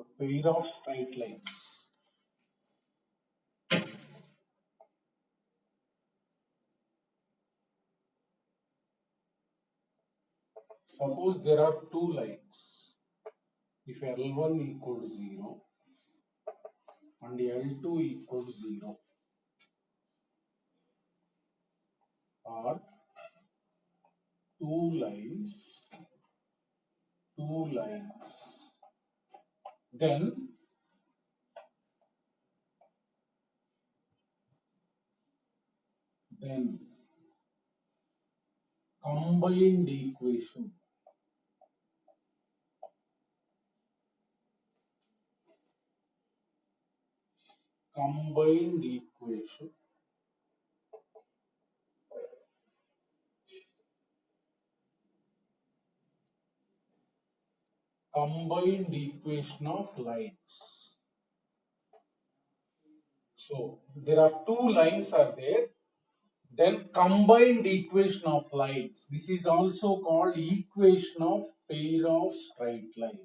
a pair of straight lines. Suppose there are two lines. If L1 equal to 0 and L2 equal to 0, or two lines, then combined equation combined equation of lines. So there are two lines are there, then combined equation of lines. This is also called equation of pair of straight lines.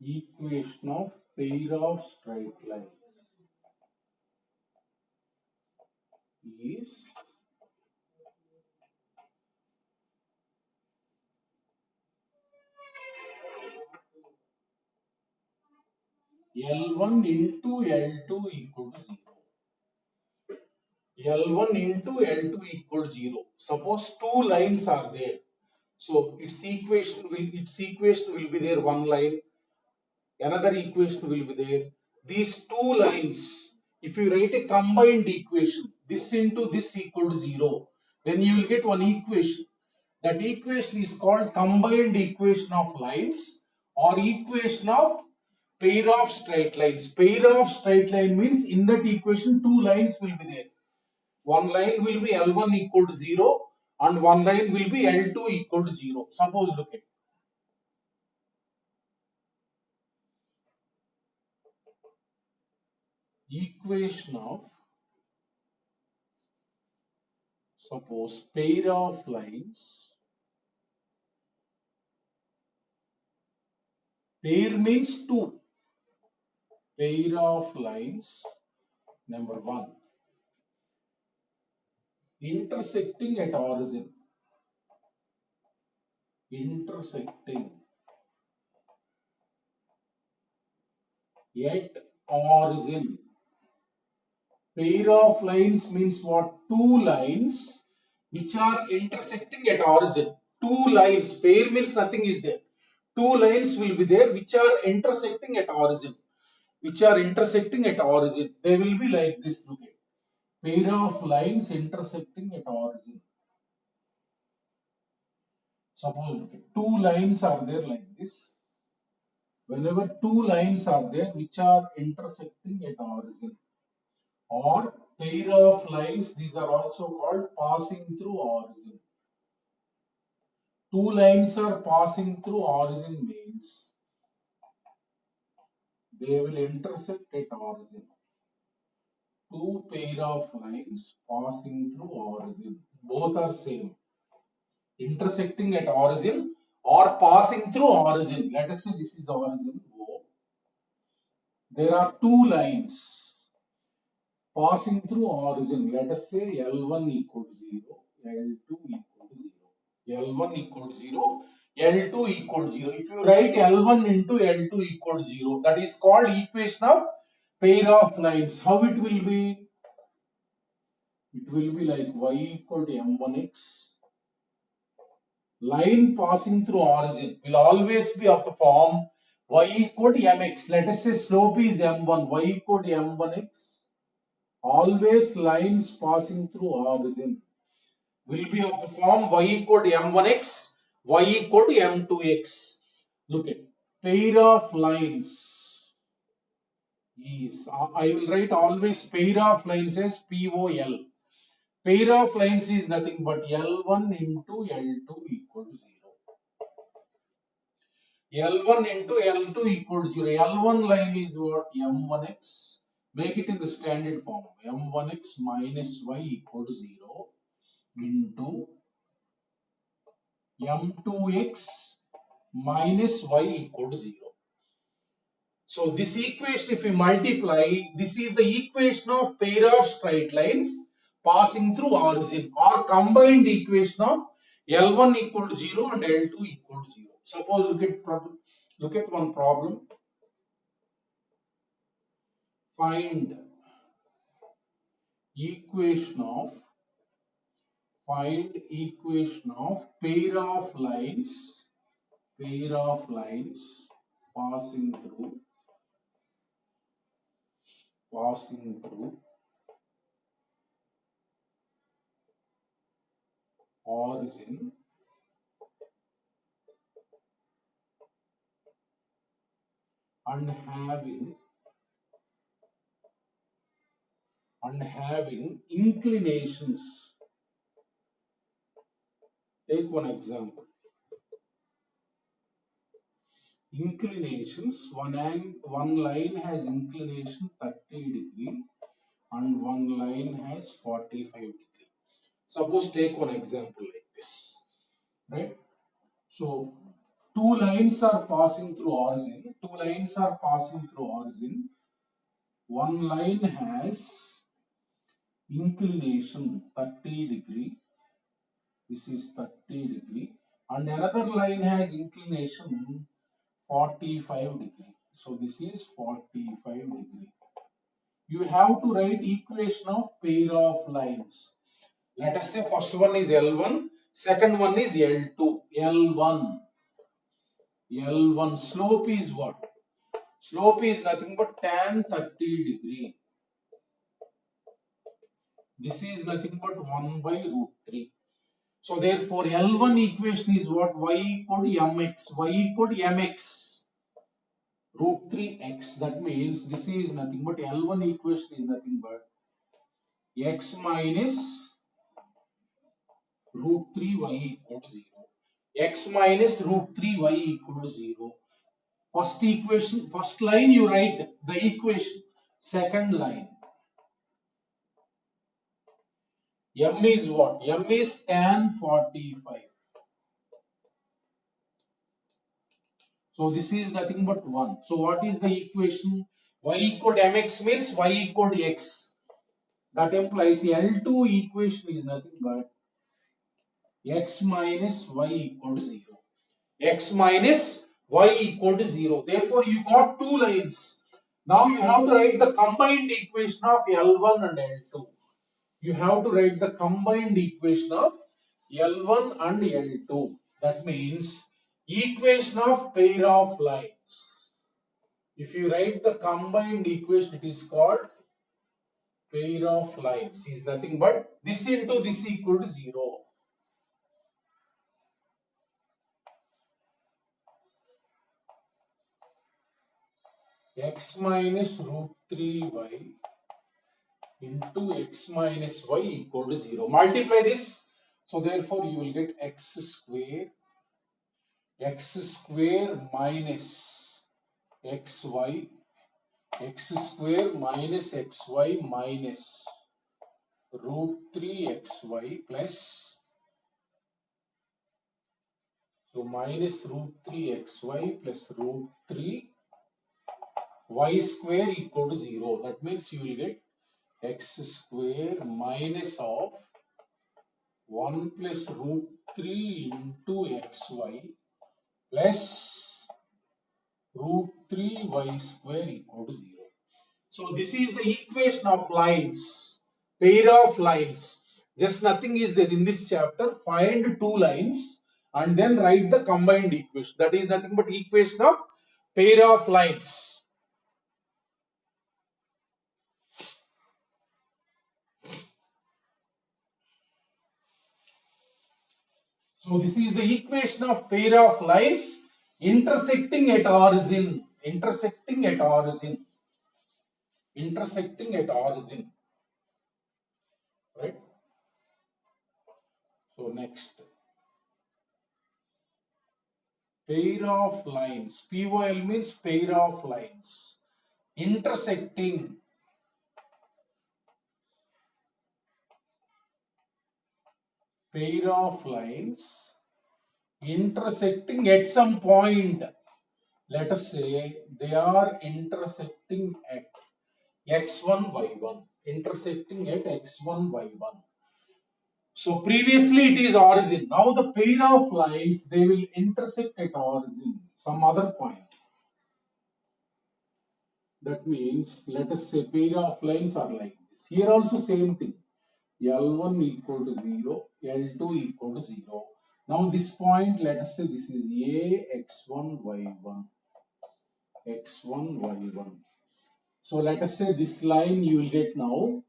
Equation of pair of straight lines is L1 into L2 equal to 0. L1 into L2 equal to 0. Suppose two lines are there. So its equation will be there, one line, another equation will be there. These two lines, if you write a combined equation, this into this equal to 0, then you will get one equation. That equation is called combined equation of lines or equation of pair of straight lines. Pair of straight line means in that equation two lines will be there. One line will be L1 equal to 0 and one line will be L2 equal to 0. Suppose look at equation of, suppose, pair of lines. Pair means two. Pair of lines, number 1, intersecting at origin. Intersecting at origin. Pair of lines means what? Two lines which are intersecting at origin. Two lines. Pair means nothing is there. Two lines will be there which are intersecting at origin. They will be like this. Look at pair of lines intersecting at origin. Suppose look at two lines are there like this. Whenever two lines are there which are intersecting at origin, or pair of lines, these are also called passing through origin. Two lines are passing through origin means they will intersect at origin. Two pair of lines passing through origin, both are same. Intersecting at origin or passing through origin. Let us say this is origin O. There are two lines passing through origin. Let us say L1 equal to 0, L2 equal to 0. L1 equal to 0, L2 equal to 0. If you write L1 into L2 equal to 0, that is called equation of pair of lines. How it will be? It will be like y equal to m1x. Line passing through origin will always be of the form y equal to mx. Let us say slope is m1, y equal to m1x. Always lines passing through origin will be of the form y equal to m1x, y equal to m2x. Look at pair of lines is, I will write always pair of lines as POL. Pair of lines is nothing but L1 into L2 equal to 0. L1 into L2 equal to 0. L1 line is what? M1x. Make it in the standard form. M1x minus y equal to 0 into m2x minus y equal to 0. So this equation, if we multiply, this is the equation of pair of straight lines passing through origin, or combined equation of L1 equal to 0 and L2 equal to 0. Suppose look at one problem. Find equation of pair of lines passing through origin and having inclinations. Take one example. Inclinations, one line has inclination 30 degree and one line has 45 degree. Suppose take one example like this, right? So two lines are passing through origin. One line has inclination 30 degree. This is 30 degree. And another line has inclination 45 degree. So this is 45 degree. You have to write equation of pair of lines. Let us say first one is L1, second one is L2. L1 slope is what? Slope is nothing but tan 30 degree. This is nothing but 1 by root 3. So therefore L1 equation is what? Y equal to mx. Y equal to mx root 3x. That means this is nothing but L1 equation is nothing but x minus root 3y equal to 0. X minus root 3y equal to 0. First equation, first line you write the equation. Second line. M is what? M is tan 45. So this is nothing but 1. So what is the equation? Y equal to mx means y equal to x. That implies L2 equation is nothing but x minus y equal to 0. X minus y equal to 0. Therefore, you got two lines. Now you have to write the combined equation of L1 and L2. You have to write the combined equation of L1 and L2. That means equation of pair of lines. If you write the combined equation, it is called pair of lines. Is nothing but this into this equal to 0. X minus root 3y into x minus y equal to 0. Multiply this. So therefore you will get x square minus xy, x square minus xy minus root 3xy plus, so minus root 3xy plus root 3 y square equal to 0. That means you will get x square minus of 1 plus root 3 into xy plus root 3y square equal to 0. So this is the equation of lines, pair of lines. Just nothing is there in this chapter. Find two lines and then write the combined equation. That is nothing but equation of pair of lines. So this is the equation of pair of lines intersecting at origin. Intersecting at origin. Right? So next. Pair of lines. POL means pair of lines. Intersecting. Pair of lines intersecting at some point. Let us say they are intersecting at x1, y1, intersecting at x1, y1. So previously it is origin. Now the pair of lines, they will intersect at origin, some other point. That means, let us say pair of lines are like this. Here also same thing. L1 equal to 0, L2 equal to 0. Now this point, let us say this is A, x1, y1, x1, y1. So let us say this line you will get now.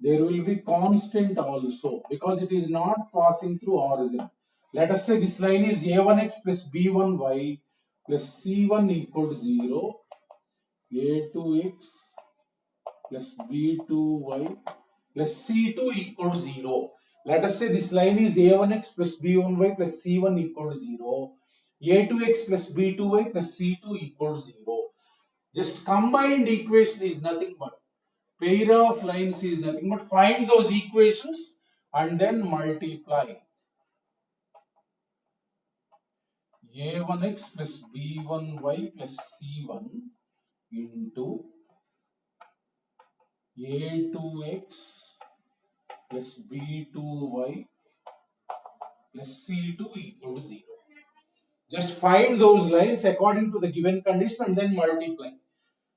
There will be constant also because it is not passing through origin. Let us say this line is a1x plus b1y plus c1 equal to 0, a2x plus b2y plus c2 equal to 0. Let us say this line is a1x plus b1y plus c1 equal to 0, a2x plus b2y plus c2 equal to 0. Just combined equation is nothing but pair of lines is nothing but find those equations and then multiply. A1x plus b1y plus c1 into a2x plus b2y plus c2 equal to 0. Just find those lines according to the given condition and then multiply.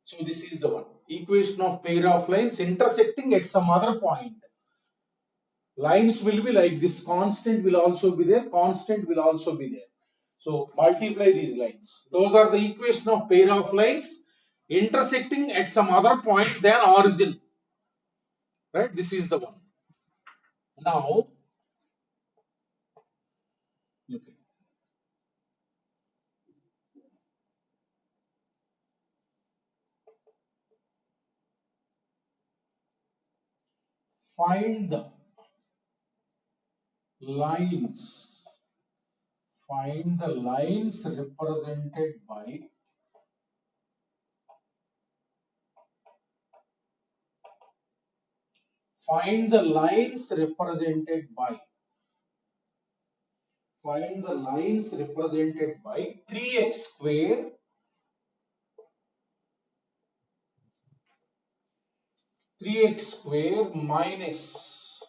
So this is the one. Equation of pair of lines intersecting at some other point. Lines will be like this. Constant will also be there. Constant will also be there. So multiply these lines. Those are the equation of pair of lines intersecting at some other point than origin. Right? This is the one. Now, okay. Find the lines. Find the lines represented by find the lines represented by 3x square minus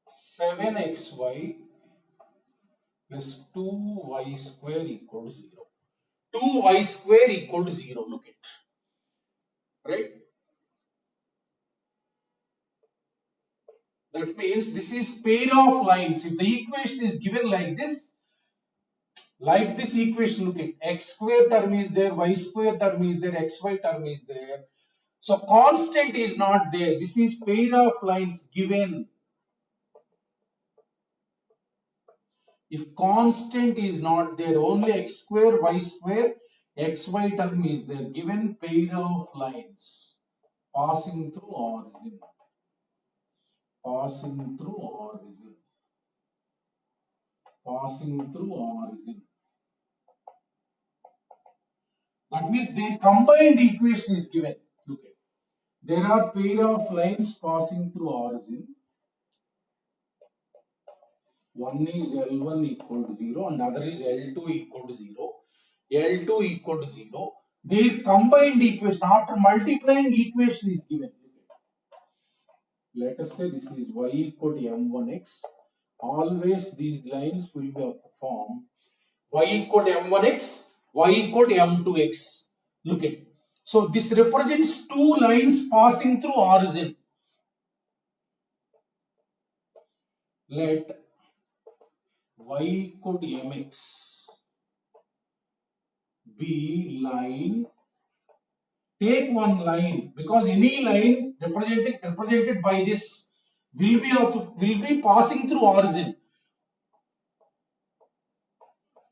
7xy plus 2y square equal to 0. 2y square equal to 0. Look at, right? That means this is pair of lines. If the equation is given like this equation, look at x square term is there, y square term is there, xy term is there. So constant is not there. This is pair of lines given. If constant is not there, only x square, y square, xy term is there. Given pair of lines passing through origin. Passing through origin. Passing through origin. That means their combined equation is given. Look at. There are pair of lines passing through origin. One is L1 equal to 0 and other is L2 equal to 0. L2 equal to 0. Their combined equation after multiplying equation is given. Let us say this is y equal to m1x. Always these lines will be of the form y equal to m1x, y equal to m2x. Look at. So this represents two lines passing through origin. Let y equal to mx be line. Take one line because any line represented by this will be passing through origin.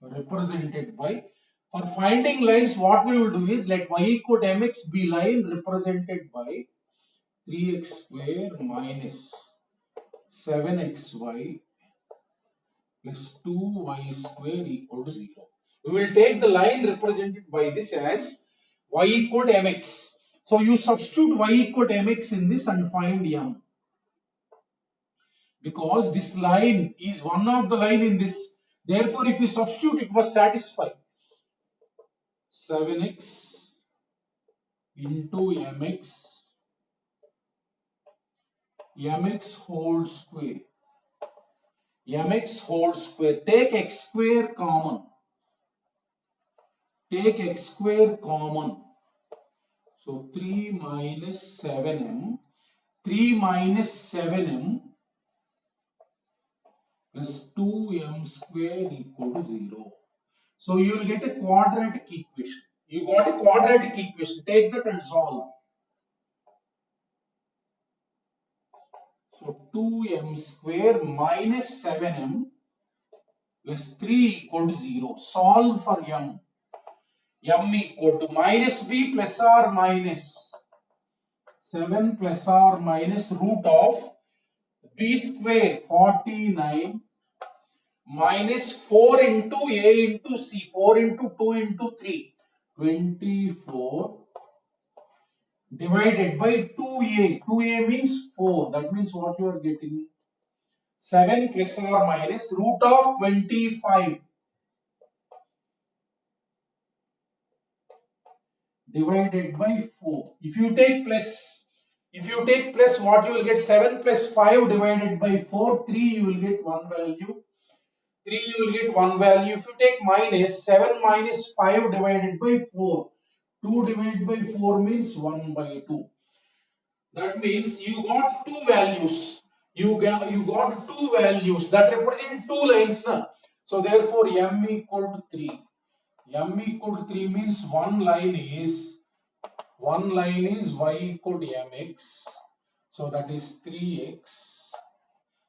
Represented by. For finding lines, what we will do is let y equal to mx be line represented by 3x square minus 7xy plus 2y square equal to 0. We will take the line represented by this as y equal to mx. So you substitute y equal to mx in this and find m. because this line is one of the line in this. Therefore, if you substitute, it must satisfy. 7x into mx whole square. mx whole square. Take x square common. Take x square common. So 3 minus 7m. 3 minus 7m plus 2m square equal to 0. So you will get a quadratic equation. You got a quadratic equation. Take that and solve. So 2m square minus 7m plus 3 equal to 0. Solve for m. M equal to minus b plus or minus 7 plus or minus root of b square 49 minus 4 into a into c, 4 into 2 into 3, 24 divided by 2a. 2a means 4. That means what you are getting? 7 plus or minus root of 25 divided by 4. If you take plus, what you will get? 7 plus 5 divided by 4, 3 you will get one value. 3 you will get one value. If you take minus, 7 minus 5 divided by 4, 2 divided by 4 means 1 by 2. That means you got two values. You got two values that represent two lines. Na? So therefore m equal to 3. M equal to 3 means one line is y equal to mx. So that is 3x.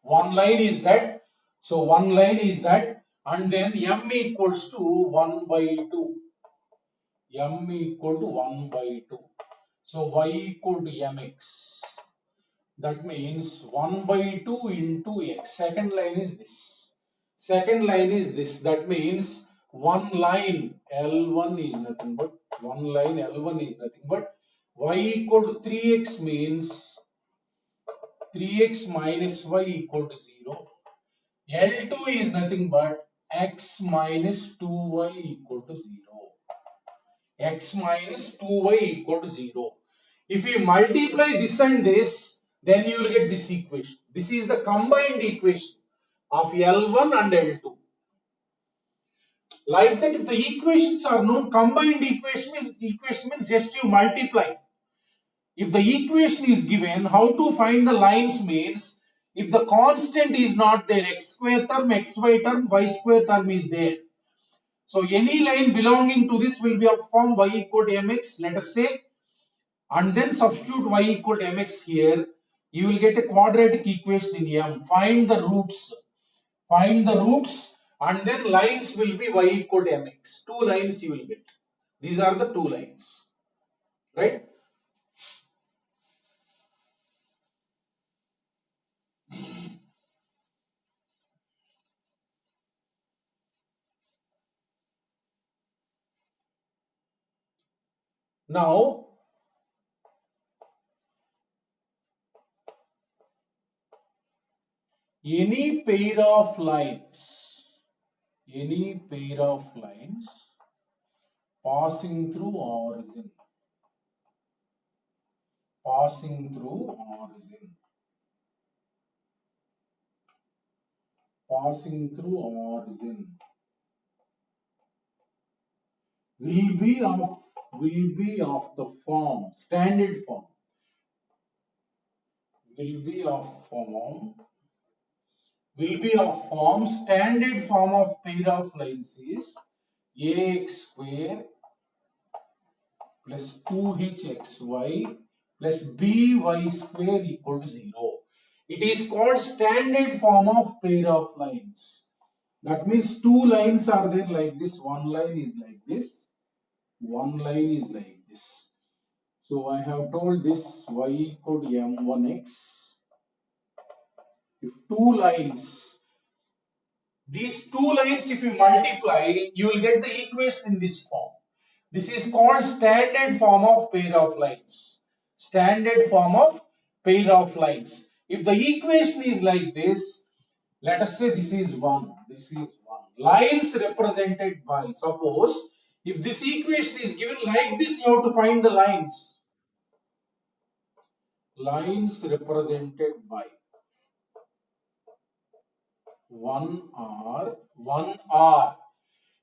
One line is that. So one line is that, and then m equals to 1 by 2. M equal to 1 by 2. So y equal to mx. That means 1 by 2 into x. Second line is this. Second line is this. That means one line L1 is nothing but y equal to 3x means 3x minus y equal to 0. L2 is nothing but x minus 2y equal to 0. X minus 2y equal to 0. If you multiply this and this, then you will get this equation. This is the combined equation of L1 and L2. Like that, if the equations are known, combined equation means just you multiply. If the equation is given, how to find the lines means, if the constant is not there, x square term, xy term, y square term is there. So any line belonging to this will be of form y equal to mx, let us say, and then substitute y equal to mx here. You will get a quadratic equation in M. Find the roots, and then lines will be y equal to mx. Two lines you will get. These are the two lines, right? Now, any pair of lines passing through origin, passing through origin will be of the form, standard form, standard form of pair of lines is ax square plus 2hxy plus by square equal to 0. It is called standard form of pair of lines. That means two lines are there like this. One line is like this. One line is like this. So I have told this y equal to m1x. If two lines, these two lines, if you multiply, you will get the equation in this form. This is called standard form of pair of lines. Standard form of pair of lines. If the equation is like this, let us say this is 1, this is 1. Lines represented by, suppose, if this equation is given like this, you have to find the lines. Lines represented by 1r, 1r.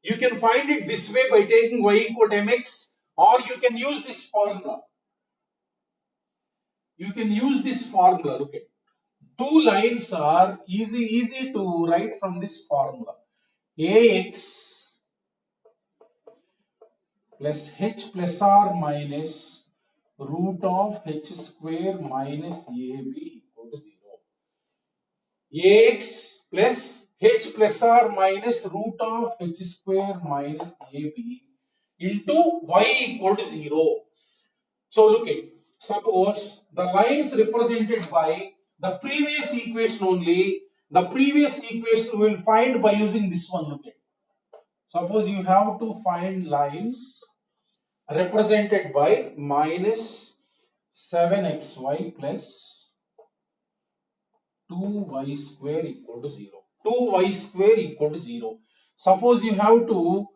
You can find it this way by taking y equal to mx, or you can use this formula. You can use this formula. Look at two lines are easy to write from this formula. Ax plus h plus r minus root of h square minus ab equal to 0. Ax plus h plus r minus root of h square minus ab into y equal to 0. So look at, suppose the lines represented by the previous equation only, the previous equation we will find by using this one. Look at, suppose you have to find lines represented by minus 7xy plus 2y square equal to 0. 2y square equal to 0. Suppose you have to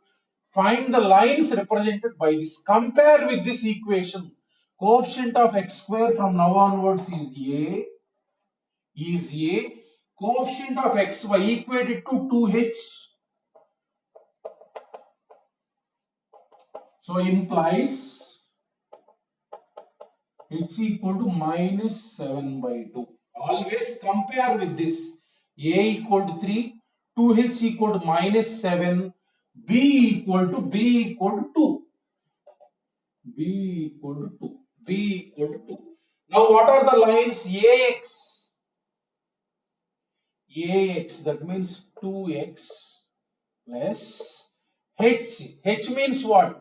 find the lines represented by this. Compare with this equation. Coefficient of x square from now onwards is a. Is a. Coefficient of xy equated to 2h. So implies h equal to minus 7 by 2. Always compare with this. A equal to 3, 2h equal to minus 7, b equal to 2. B equal to 2. B equal to 2. Now what are the lines? Ax. Ax, that means 2x plus h. H means what?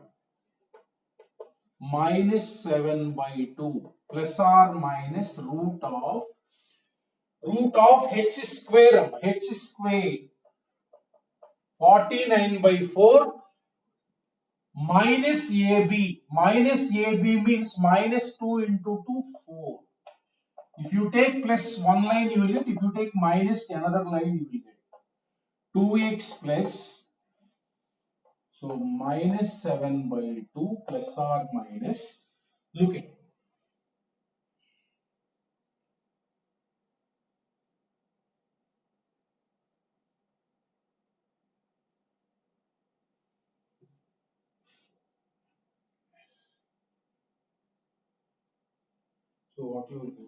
Minus 7 by 2 plus or minus root of h square. H square 49 by 4 minus AB. Minus AB means minus 2 into 2, 4. If you take plus one line, you will get. If you take minus another line, you will get 2x plus. So minus 7 by 2 plus or minus. Look at. So what you will do?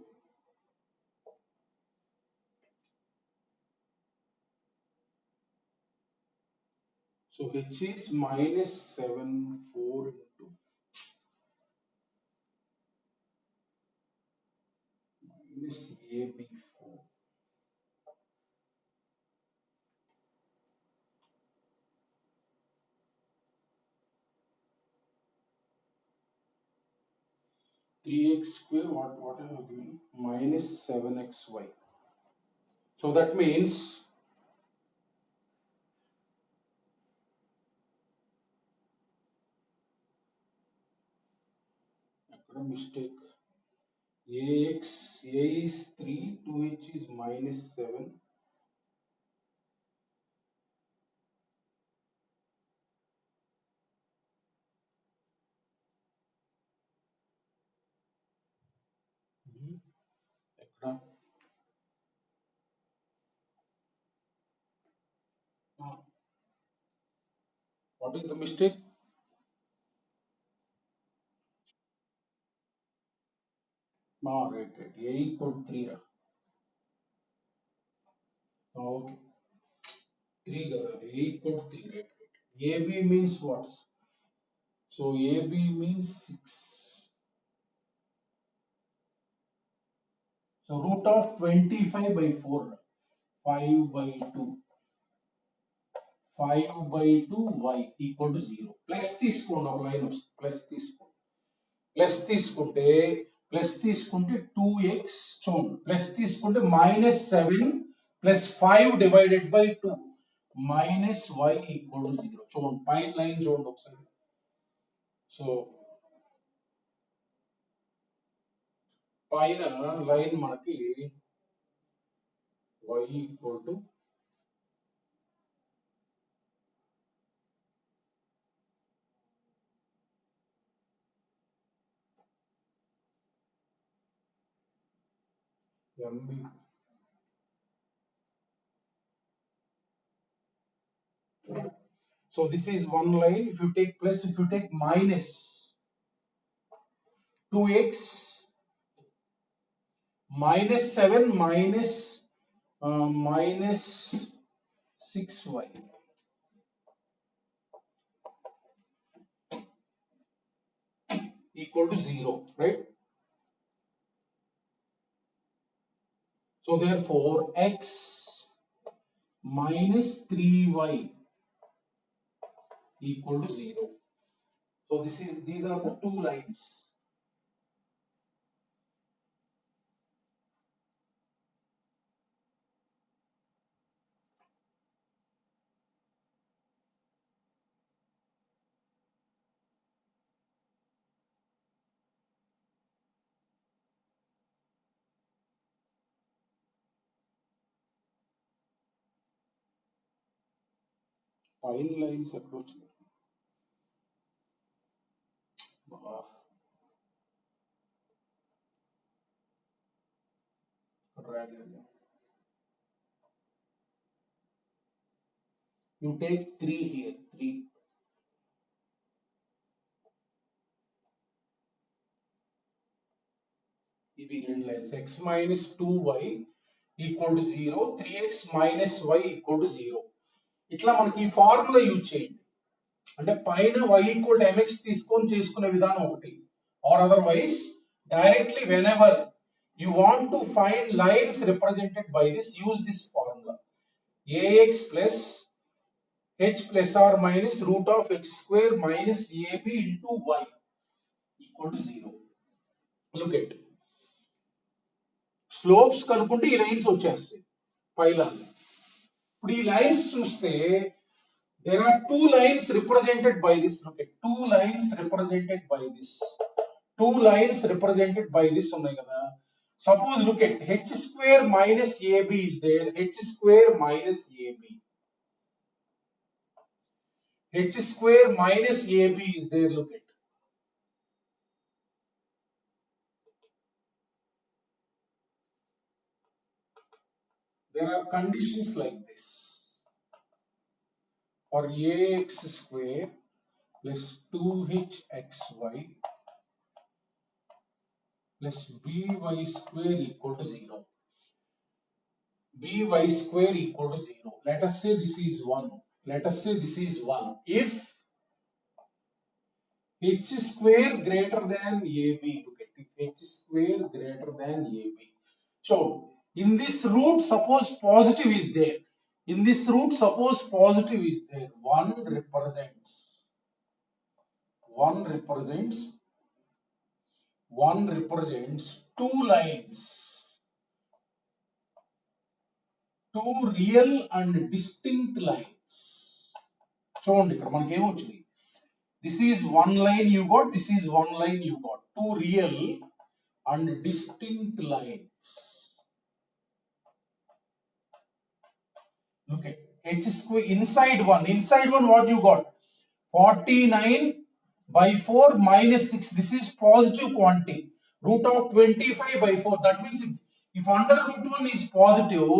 So h is minus 7, 4 into minus AB 4. 3x square, what I have given? Minus 7xy. So that means a mistake. Ax, A is 3, 2h is minus 7. What is the mistake? No, right. A equal to 3. Okay. 3. A equal to 3, right? AB means what? So AB means 6. So root of 25 by 4. 5 by 2. 5 by 2 y equal to 0. Plus this line plus this. Plus తీసుకుంటే 2x చూడండి plus తీసుకుంటే minus 7 plus 5 divided by 2 minus y equal to 0 చూడండి పైన line చూడండి ఒకసారి so పైన line మనకి y equal to mb. So this is one line. If you take plus, if you take minus 2x minus 7 minus 6y equal to 0, right? So therefore x minus 3y equal to 0. So these are the two lines. Fine lines approach. You take 3 here, 3. Lines x minus 2y equal to 0, 3x minus y equal to 0. ఇట్లా మనకి ఈ formula use చేయండి. అంటే పైన y equal to mx తీసుకొని చేసుకునే విధానం ఒకటి. Or otherwise, directly whenever you want to find lines represented by this, use this formula. ax plus h plus or minus root of h square minus ab into y equal to 0. Look at slopes కనుక్కుంటే ఈ lines వచ్చేస్తాయి పైలాగా. ఇప్పుడు ఈ lines చూస్తే there are two lines represented by this. Look at two lines represented by this. Two lines represented by this ఉన్నాయి కదా. Suppose look at h square minus ab is there. h square minus ab. h square minus ab is there. Look at. There are conditions like this. For ax square plus 2hxy plus by square equal to 0. By square equal to 0. Let us say this is 1. Let us say this is 1. If h square greater than ab, look at if h square greater than ab. So in this root, suppose positive is there. In this root, suppose positive is there. One represents two lines. Two real and distinct lines. చూడండి ఇక్కడ మనకి ఏమొచ్చింది. This is one line you got, this is one line you got. Two real and distinct lines. Look at h square inside one what you got? 49 by 4 minus 6. This is positive quantity. Root of 25 by 4. That means if under root 1 is positive,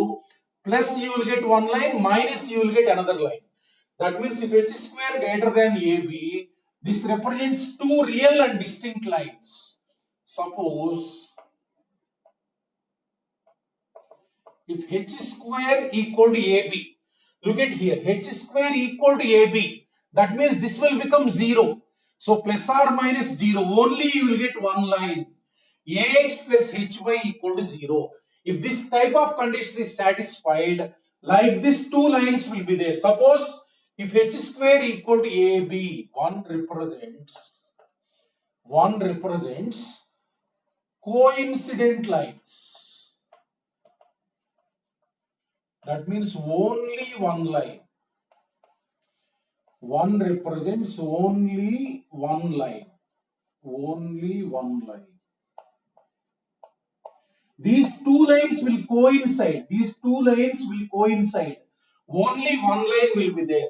plus you will get one line, minus you will get another line. That means if h square greater than ab, this represents two real and distinct lines. Suppose if h square equal to ab, look at here, h square equal to ab, that means this will become 0. So plus or minus 0, only you will get one line. Ax plus hy equal to 0. If this type of condition is satisfied, like this two lines will be there. Suppose if h square equal to ab, one represents coincident lines. That means only one line. One represents only one line. Only one line. These two lines will coincide. These two lines will coincide. Only one line will be there.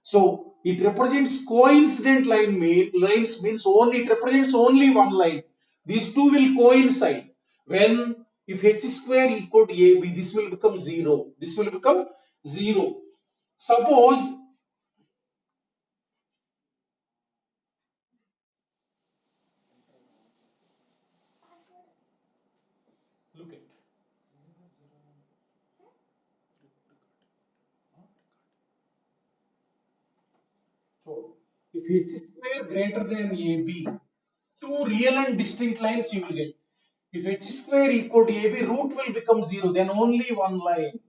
So it represents coincident lines means only it represents only one line. These two will coincide. When if h square equal to ab, this will become 0. This will become 0. Suppose look at. So if h square greater than ab, two real and distinct lines you will get. If h square equal to ab, root will become 0, then only one line.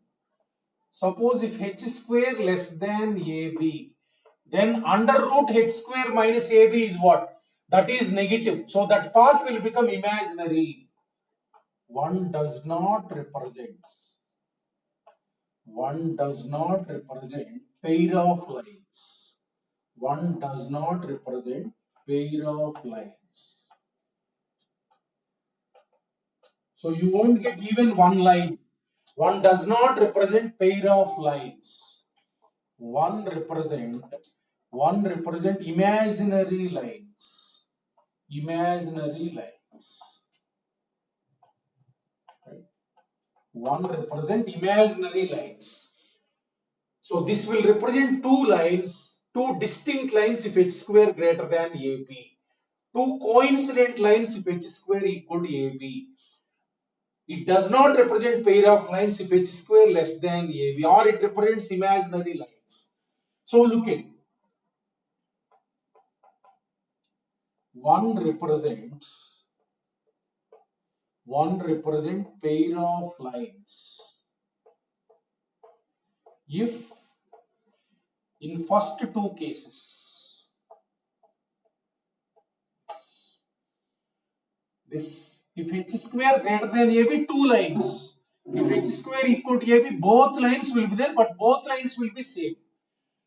Suppose if h square less than ab, then under root h square minus ab is what? That is negative. So that path will become imaginary. One does not represent pair of lines. One does not represent pair of lines. So you won't get even one line. One does not represent pair of lines. One represent imaginary lines. Imaginary lines. Right? One represent imaginary lines. So this will represent two lines, two distinct lines if h square greater than ab. Two coincident lines if h square equal to ab. It does not represent pair of lines if h square less than ab, or it represents imaginary lines. So look at one represents pair of lines if in first two cases this if h square greater than ab, two lines. If h square equal to ab, both lines will be there, but both lines will be same.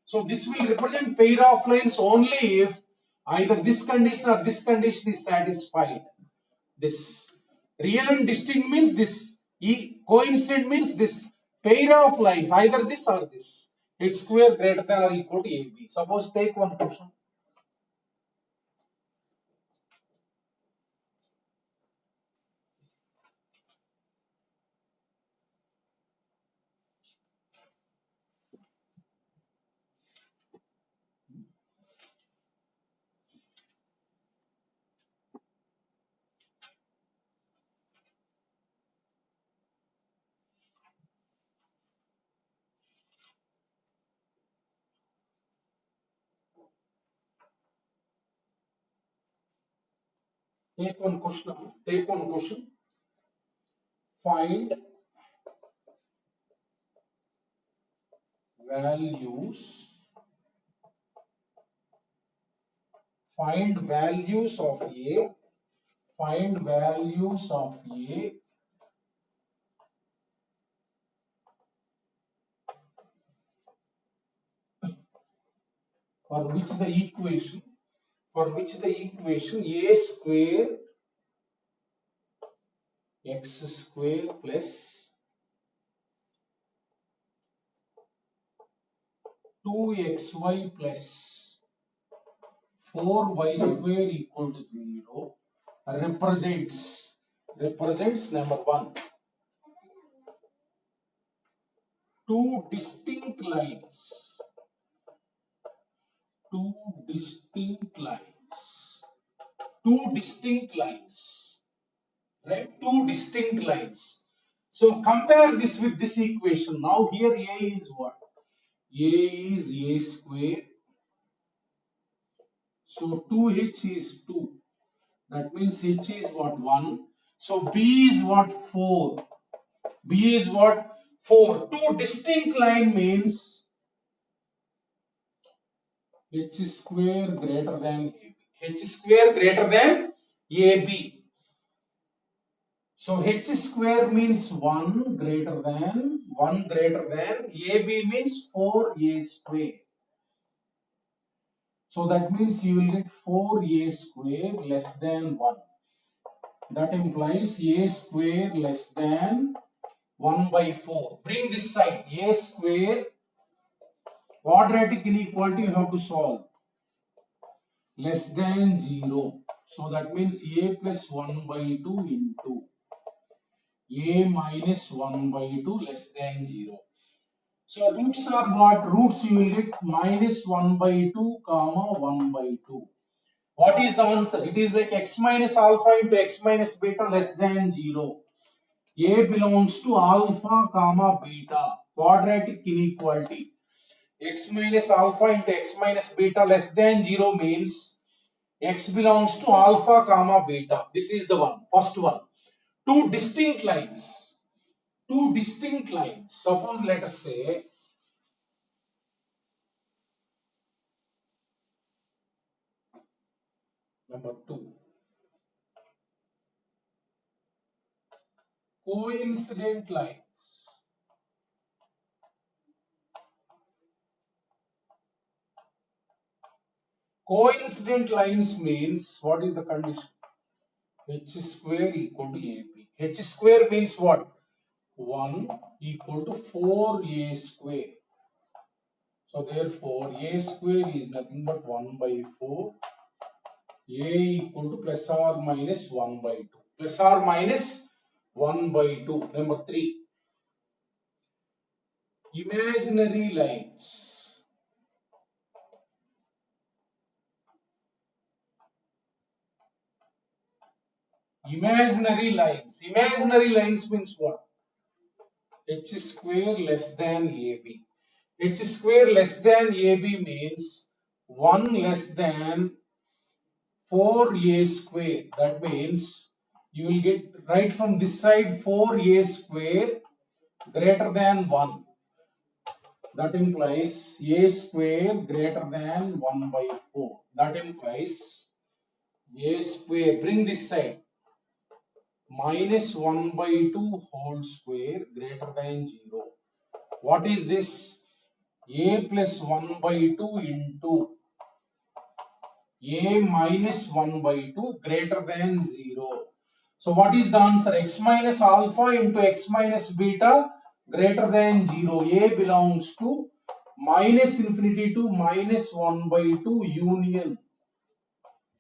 So this will represent pair of lines only if either this condition or this condition is satisfied. This real and distinct means this, coincident means this pair of lines, either this or this. H square greater than or equal to ab. Suppose take one question. Take one question. Take one question. Find values. Find values of a. Find values of a for which the equation a square x square plus 2xy plus 4y square equal to 0 represents number one, two distinct lines. Two distinct lines. Two distinct lines. Right? Two distinct lines. So compare this with this equation. Now here a is what? A is a square. So 2h is 2. That means h is what? 1. So b is what? 4. B is what? 4. Two distinct line means h square greater than ab. H square greater than ab. So h square means 1 greater than ab means 4a square. So that means you will get 4a square less than 1. That implies a square less than 1 by 4. Bring this side. A square quadratic inequality you have to solve. Less than 0. So that means a plus 1 by 2 into a minus 1 by 2 less than 0. So roots are what? Roots you will get minus 1 by 2 comma 1 by 2. What is the answer? It is like x minus alpha into x minus beta less than 0. A belongs to alpha comma beta. Quadratic inequality. X minus alpha into x minus beta less than 0 means x belongs to alpha comma beta. This is the one. First one. Two distinct lines. Two distinct lines. Suppose let us say number 2. Coincident lines. Coincident lines means what is the condition? H square equal to AB. H square means what? 1 equal to 4A square. So therefore A square is nothing but 1 by 4. A equal to plus or minus 1 by 2. Plus or minus 1 by 2. Number 3. Imaginary lines. Imaginary lines. Imaginary lines means what? H square less than AB. H square less than AB means 1 less than 4A square. That means you will get right from this side 4A square greater than 1. That implies A square greater than 1 by 4. That implies A square, bring this side, minus 1 by 2 whole square greater than 0. What is this? A plus 1 by 2 into A minus 1 by 2 greater than 0. So what is the answer? X minus alpha into x minus beta greater than 0. A belongs to minus infinity to minus 1 by 2 union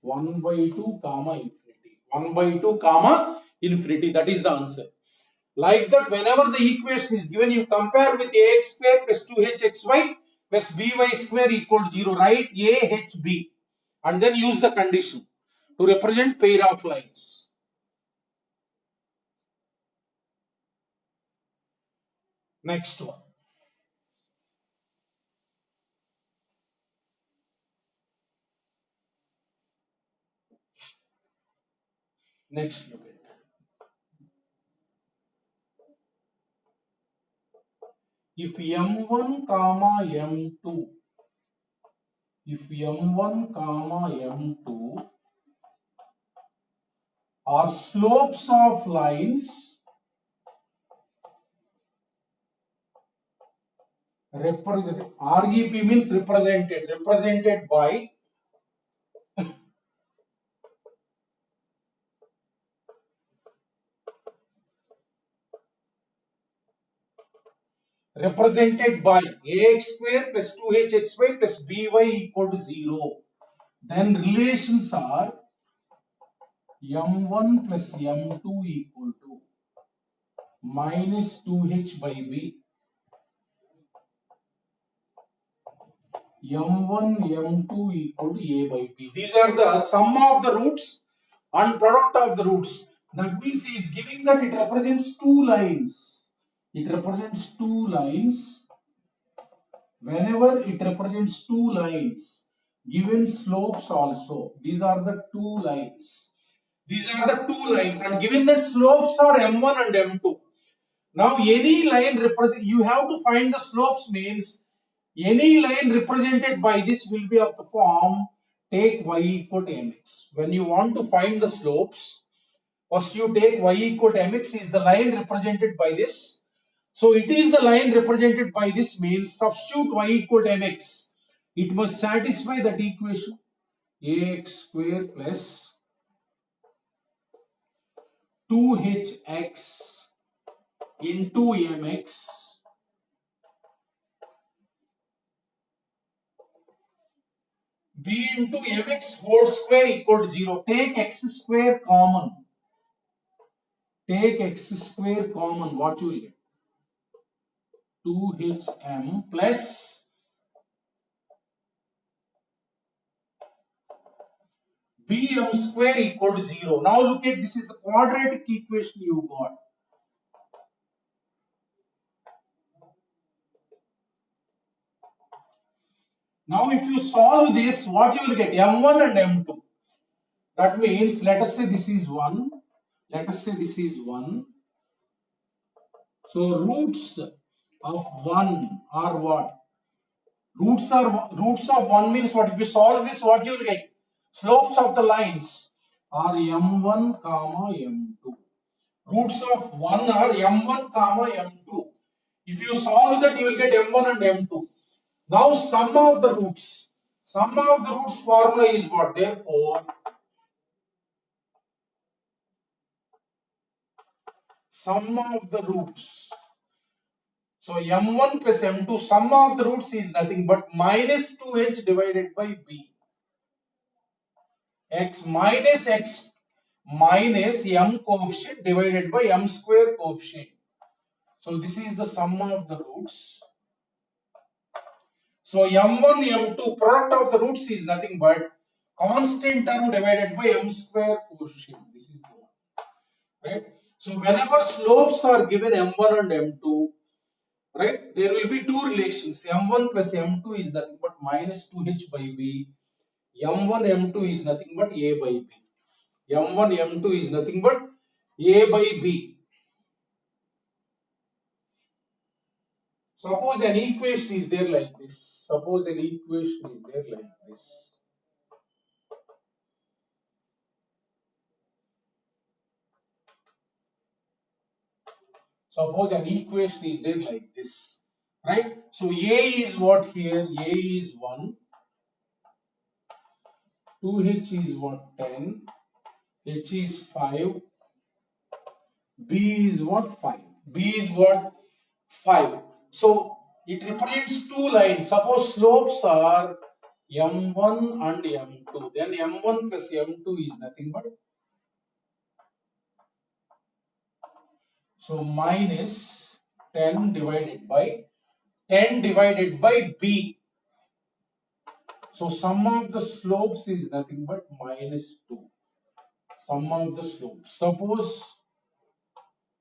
1 by 2 comma infinity. 1 by 2 comma infinity. That is the answer. Like that, whenever the equation is given, you compare with ax square plus 2hxy plus by square equal to 0. Write ahb and then use the condition to represent pair of lines. Next one. Next look at. If m1 comma m2, if m1 comma m2 are slopes of lines represented, REP means represented by ax square plus 2hxy plus by equal to 0, then relations are m1 plus m2 equal to minus 2h by b, m1 m2 equal to a by b. These are the sum of the roots and product of the roots. That means he is giving that it represents two lines. It represents two lines. Whenever it represents two lines, given slopes also, these are the two lines. These are the two lines, and given that slopes are m1 and m2. Now any line represent, you have to find the slopes means any line represented by this will be of the form take y equal to mx. When you want to find the slopes, first you take y equal to mx is the line represented by this. So it is the line represented by this means substitute y equal to mx. It must satisfy that equation ax square plus 2hx into mx b into mx whole square equal to 0. Take x square common. Take x square common. What you will get? 2hm plus bm square equal to 0. Now look at this is the quadratic equation you got. Now if you solve this, what you will get? M1 and M2. That means let us say this is 1. Let us say this is 1. So roots of 1 are what? Roots of 1 means what? If you solve this, what you will get? Slopes of the lines are M1 comma M2. Roots of 1 are M1 comma M2. If you solve that, you will get M1 and M2. Now sum of the roots. Sum of the roots formula is what? Therefore, sum of the roots. So M1 plus M2, sum of the roots is nothing but minus 2h divided by b. X minus m coefficient divided by m square coefficient. So this is the sum of the roots. So m1, m2 product of the roots is nothing but constant term divided by m square coefficient. This is the one, right? So whenever slopes are given m1 and m2, right, there will be two relations. M1 plus M2 is nothing but minus 2h by b. M1, M2 is nothing but a by b. M1, M2 is nothing but a by b. Suppose an equation is there like this. Suppose an equation is there like this. Suppose an equation is there like this. Right? So A is what here? A is 1. 2H is what? 10. H is 5. B is what? 5. B is what? 5. So it represents two lines. Suppose slopes are M1 and M2. Then M1 plus M2 is nothing but, so minus 10 divided by B. So sum of the slopes is nothing but minus 2. Sum of the slopes. Suppose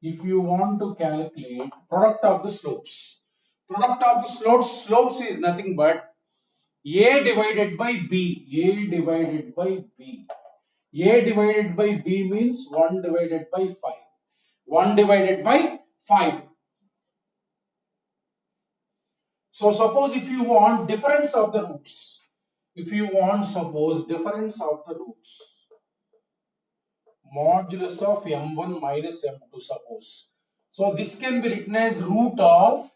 if you want to calculate product of the slopes. Product of the slopes is nothing but A divided by B. A divided by B. A divided by B means 1 divided by 5. 1 divided by 5. So suppose if you want difference of the roots. If you want suppose difference of the roots. Modulus of M1 minus M2 suppose. So this can be written as root of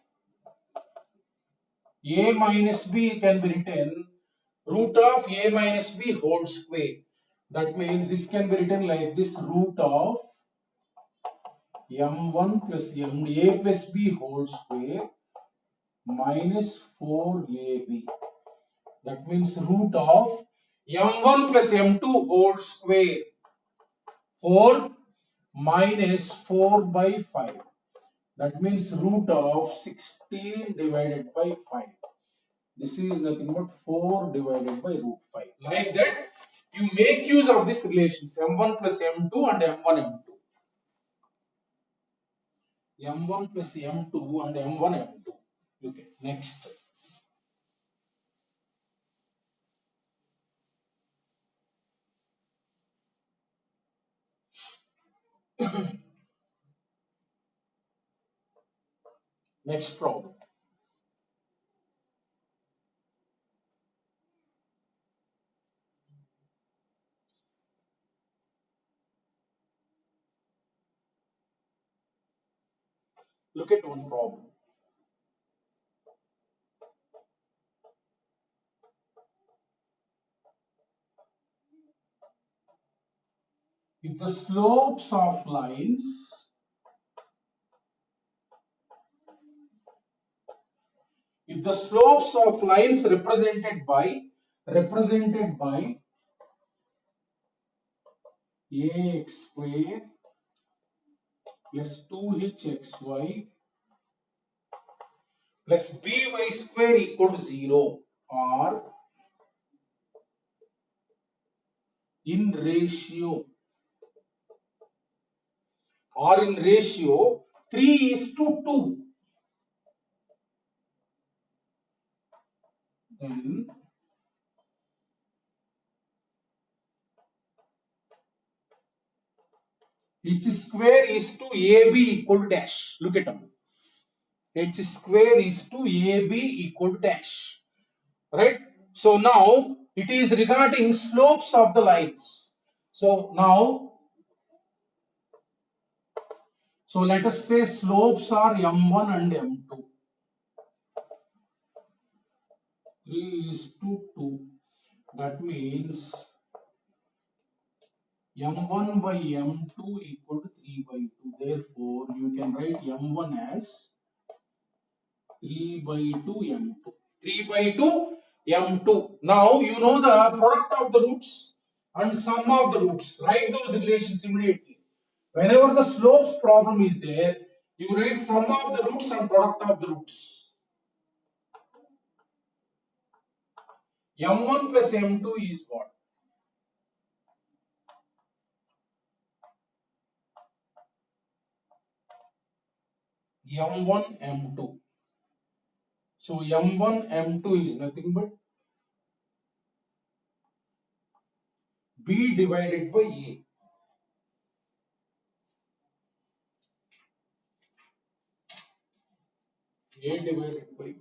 A minus B can be written root of A minus B whole square. That means this can be written like this, root of M1 plus A plus B whole square minus 4AB. That means root of M1 plus M2 whole square 4 minus 4 by 5. That means root of 16 divided by 5. This is nothing but 4 divided by root 5. Like that, you make use of these relations M1 plus M2 and M1 M2. M1 plus M2 and M1 M2. Okay, next. Next problem. Look at one problem. If if the slopes of lines represented by ax square plus 2hxy plus by square equal to 0 are in ratio 3:2, then h square is to AB equal to dash. Look at them. H square is to AB equal to dash. Right? So now it is regarding slopes of the lines. So let us say slopes are M1 and M2. 3:2. That means M1 by M2 equal to 3/2. Therefore, you can write M1 as 3/2 M2. 3/2 M2. Now you know the product of the roots and sum of the roots. Write those relations immediately. Whenever the slopes problem is there, you write sum of the roots and product of the roots. M1 plus M2 is what? M1 M2. So M1 M2 is nothing but B divided by A. A divided by B.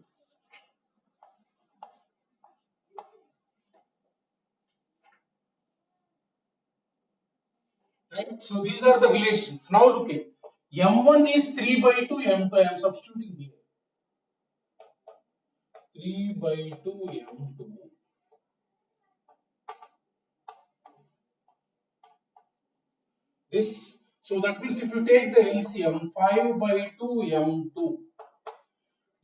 Right? So these are the relations. Now look at M1 is 3/2 M2. I am substituting here. 3/2 M2. This, so that means if you take the LCM, 5/2 M2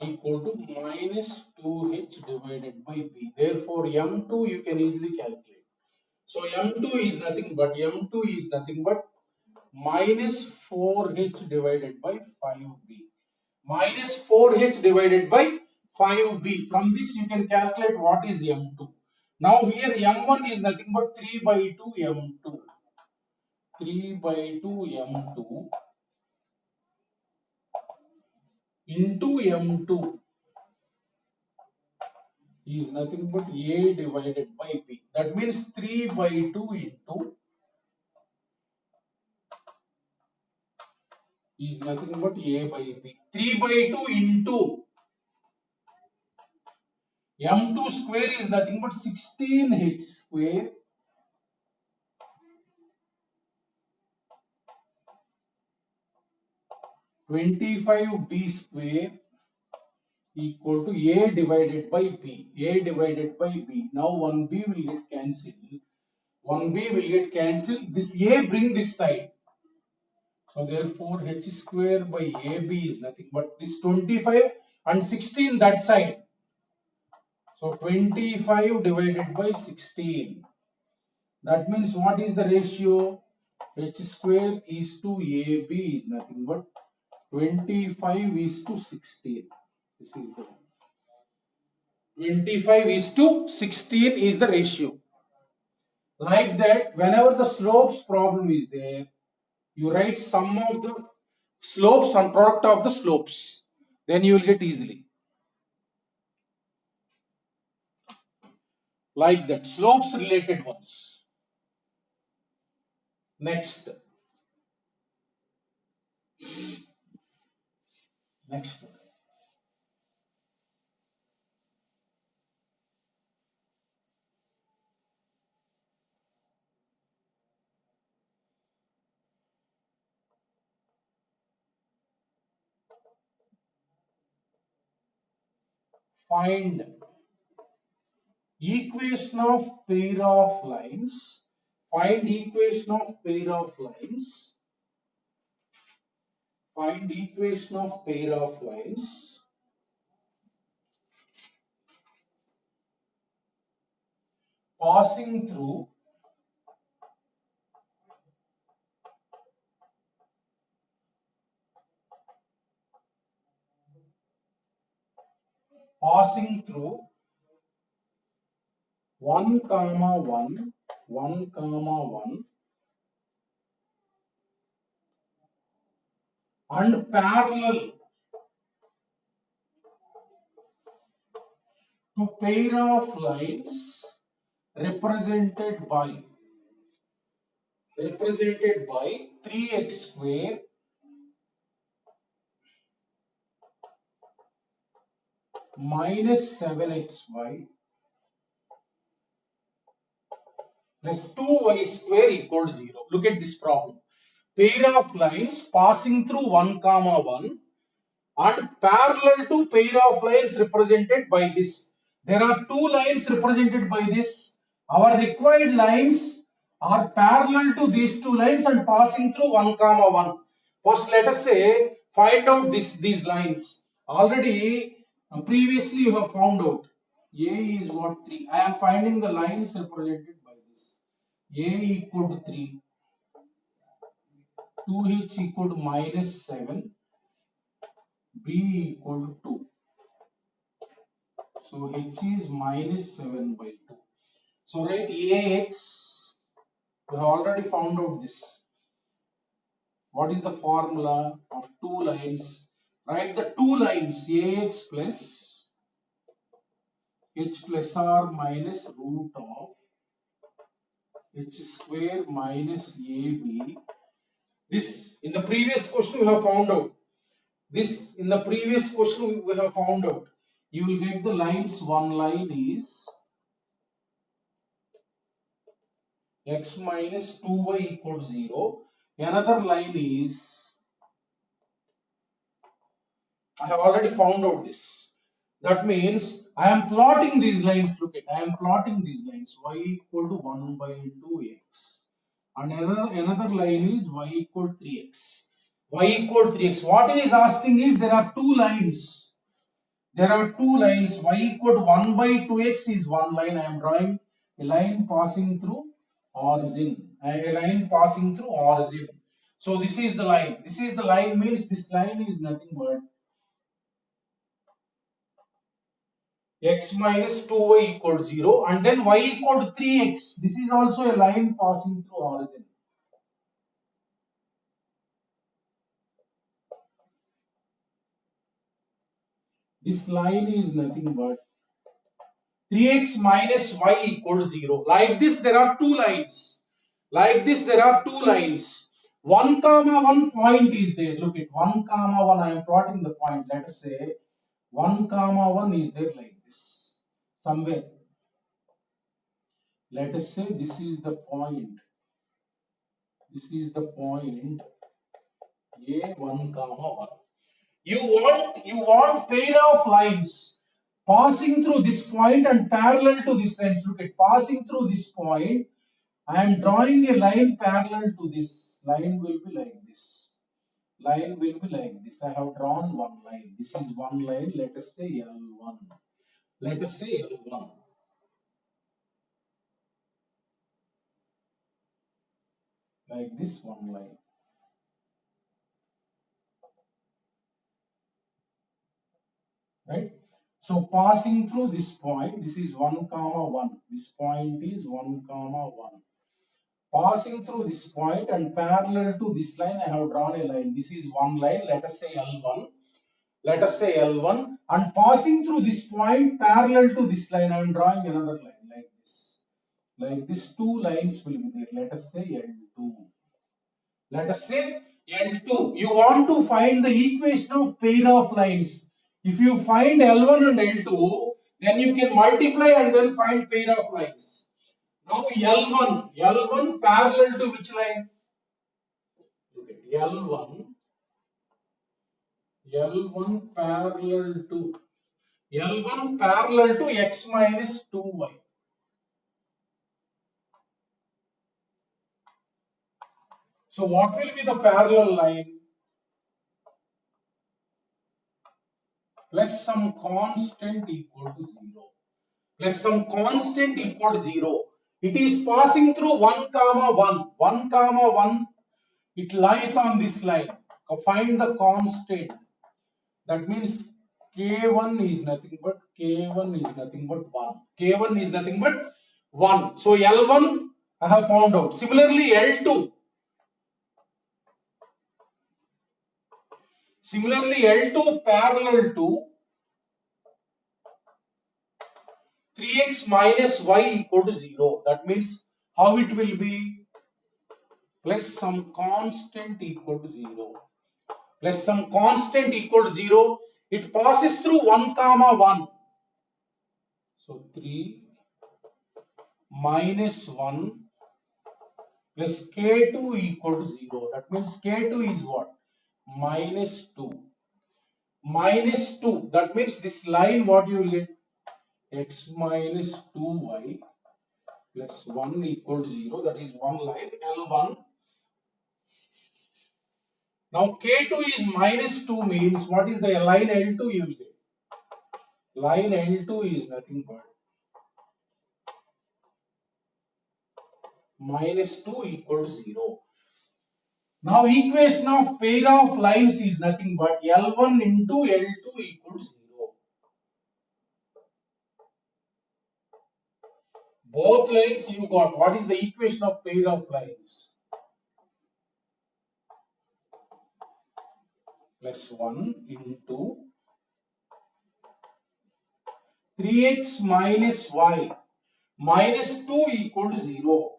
equal to minus 2h divided by B. Therefore, M2 you can easily calculate. So M2 is nothing but minus 4h divided by 5b. Minus 4h divided by 5b. From this you can calculate what is M2. Now here M1 is nothing but 3/2 M2. 3/2 M2 into M2 is nothing but A divided by B. That means 3/2 into is nothing but A by B. 3/2 into M2 square is nothing but 16h square (25b square) equal to A divided by B. A divided by B. Now 1b will get cancelled. 1b will get cancelled. This A bring this side. So therefore h square by AB is nothing but this 25 and 16 that side. So 25 divided by 16. That means what is the ratio? H square is to AB is nothing but 25 is to 16. This is the 25 is to 16 is the ratio. Like that, whenever the slopes problem is there, you write sum of the slopes and product of the slopes. Then you will get easily. Like that, slopes related ones. Next. Find equation of pair of lines Find equation of pair of lines. Find equation of pair of lines passing through passing through 1 comma 1 1 comma 1 and parallel to pair of lines represented by 3x square minus 7xy plus 2y square equal to 0. Look at this problem. Pair of lines passing through 1 comma 1 and parallel to pair of lines represented by this. There are two lines represented by this. Our required lines are parallel to these two lines and passing through 1 comma 1. First, let us say find out these lines. Already previously you have found out. A is what? 3. I am finding the lines represented by this. A equal to 3. 2h equal to minus 7. B equal to 2. So h is minus 7 by 2. So write Ax. We have already found out this. What is the formula of two lines? Write the two lines Ax plus h plus r minus root of h square minus ab. This in the previous question we have found out. This in the previous question we have found out. You will get the lines. One line is x minus 2y equals 0. Another line is, I have already found out this. That means I am plotting these lines. Look at, I am plotting these lines. Y equal to 1 by 2x. And another line is y equal to 3x. Y equal to 3x. What he is asking is there are two lines. There are two lines. Y equal to 1 by 2x is one line. I am drawing a line passing through origin. A line passing through origin. So this is the line. This is the line means this line is nothing but x minus 2y equal to 0 and then y equal to 3x. This is also a line passing through origin. This line is nothing but 3x minus y equal to 0. Like this there are two lines. Like this there are two lines. 1 comma 1 point is there. Look at 1 comma 1. I am plotting the point. Let us say 1 comma 1 is there like this. Somewhere. Let us say this is the point. This is the point A1 comma 1. You want pair of lines passing through this point and parallel to this line. Look at passing through this point. I am drawing a line parallel to this. Line will be like this. Line will be like this. I have drawn one line. This is one line. Let us say L1. Let us say L1. Like this one line. Right? So passing through this point, this is 1 comma 1. This point is 1 comma 1. Passing through this point and parallel to this line, I have drawn a line. This is one line. Let us say L1. Let us say L1 and passing through this point parallel to this line, I am drawing another line like this. Like this, two lines will be there. Let us say L2. Let us say L2. You want to find the equation of pair of lines. If you find L1 and L2, then you can multiply and then find pair of lines. Now L1 parallel to which line? Look at L1 parallel to x minus 2y. So what will be the parallel line? Plus some constant equal to 0. Plus some constant equal to 0. It is passing through 1 comma 1. 1 comma 1. It lies on this line. Find the constant. That means K1 is nothing but 1. K1 is nothing but 1. So L1 I have found out. Similarly L2. Similarly L2 parallel to 3x minus y equal to 0. That means how it will be? Plus some constant equal to 0. Plus some constant equal to 0. It passes through 1 comma 1. So 3 minus 1 plus K2 equal to 0. That means K2 is what? Minus 2. Minus 2. That means this line what you will get? X minus 2y plus 1 equal to 0. That is one line L1. Now K2 is minus 2 means what is the line L2 you will get? Line L2 is nothing but minus 2 equal to 0. Now equation of pair of lines is nothing but L1 into L2 equal to 0. Both lines you got. What is the equation of pair of lines? Plus 1 into 3x minus y minus 2 equal to 0.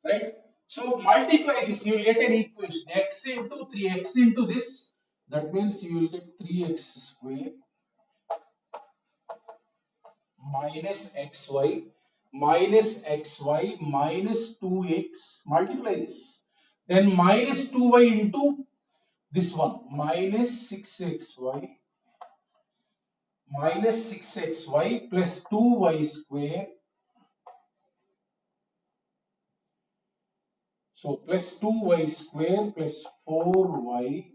Right? So multiply this, you will get an equation x into 3x into this. That means you will get 3x square minus xy minus 2x. Multiply this. Then minus 2y into this one minus 6xy plus 2y square. So plus 2y square plus 4y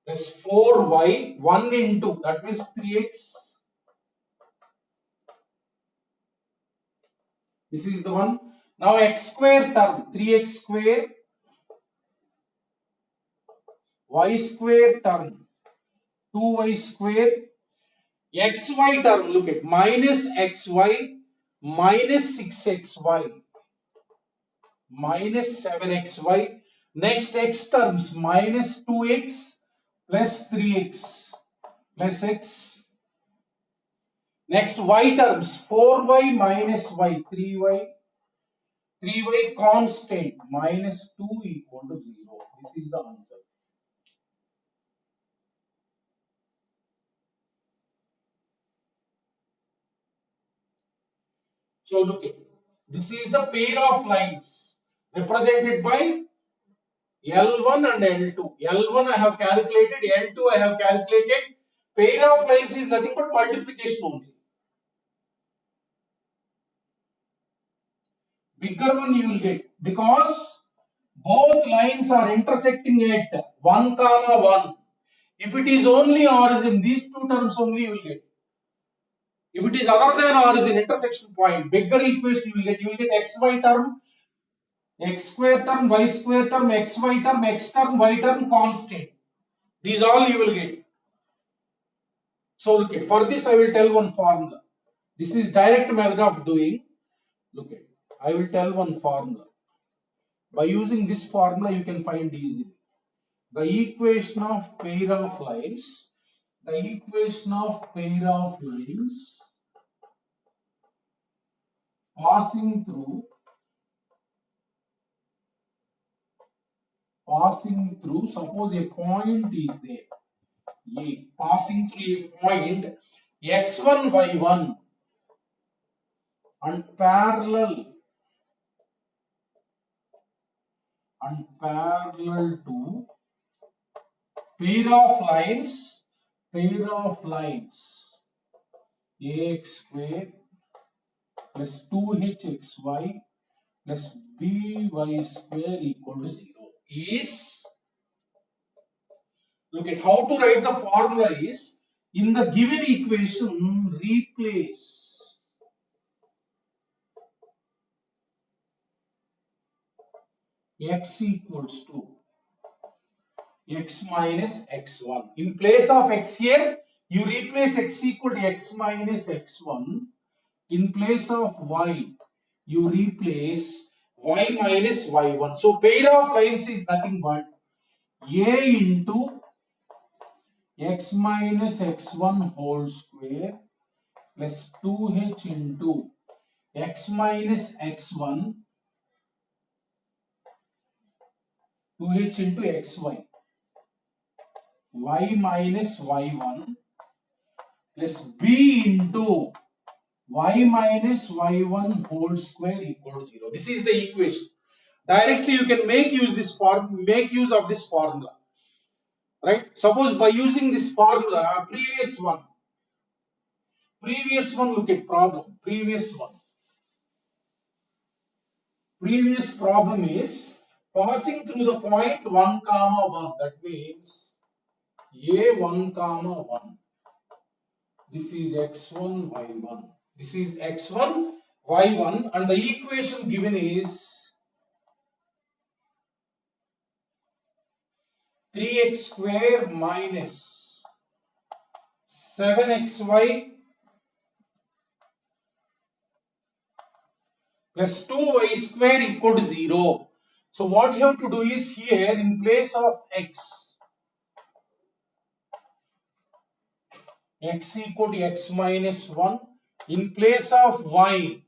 plus 4y 1 into that means 3x. This is the one. Now x square term 3x square y square term 2y square xy term look at minus xy minus 6xy minus 7xy. Next x terms minus 2x plus 3x plus x. Next y terms 4y minus y 3y constant minus 2 equal to 0. This is the answer. So look at this is the pair of lines represented by L1 and L2. L1 I have calculated, L2 I have calculated. Pair of lines is nothing but multiplication only. Bigger one you will get because both lines are intersecting at 1 comma 1. If it is only origin, these two terms only you will get. If it is other than origin, intersection point, bigger equation you will get xy term, x square term, y square term, xy term, x term, y term constant. These all you will get. So look at, for this I will tell one formula. This is direct method of doing. Look at, I will tell one formula. By using this formula you can find easily. The equation of pair of lines, passing through, suppose a point is there, A, passing through a point x1, y1 and parallel to pair of lines ax square plus 2hxy plus by square equal to 0 is, look at how to write the formula is, in the given equation replace x equals to x minus x1. In place of x here, you replace x equal to x minus x1. In place of y, you replace y minus y1. So pair of lines is nothing but a into x minus x1 whole square plus 2h into x minus x1, 2h into xy, y minus y1 plus b into y minus y1 whole square equal to 0. This is the equation. Directly you can make use of this formula, right? Suppose by using this formula, previous one, look at problem, previous problem is passing through the point 1 comma 1. That means a1 comma 1. This is x1 y1. This is x1 y1, and the equation given is 3x square minus 7xy plus 2y square equal to 0. So what you have to do is, here in place of x equal to x minus 1, in place of y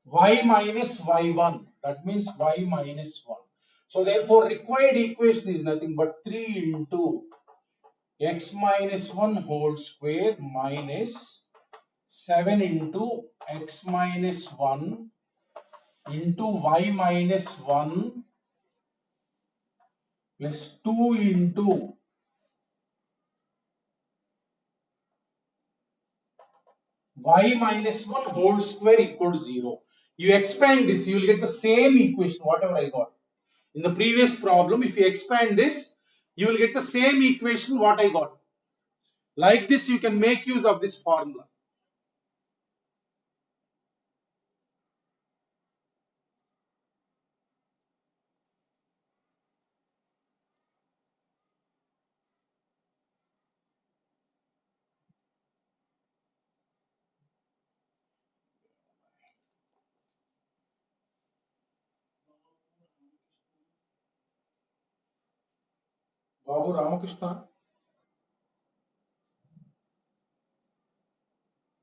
minus y1, that means y minus 1. So therefore required equation is nothing but 3 into x minus 1 whole square minus 7 into x minus 1 into y minus 1 plus 2 into y minus 1 whole square equal to 0. You expand this, you will get the same equation, whatever I got. In the previous problem, if you expand this, you will get the same equation what I got. Like this, you can make use of this formula. Babu Ramakrishna.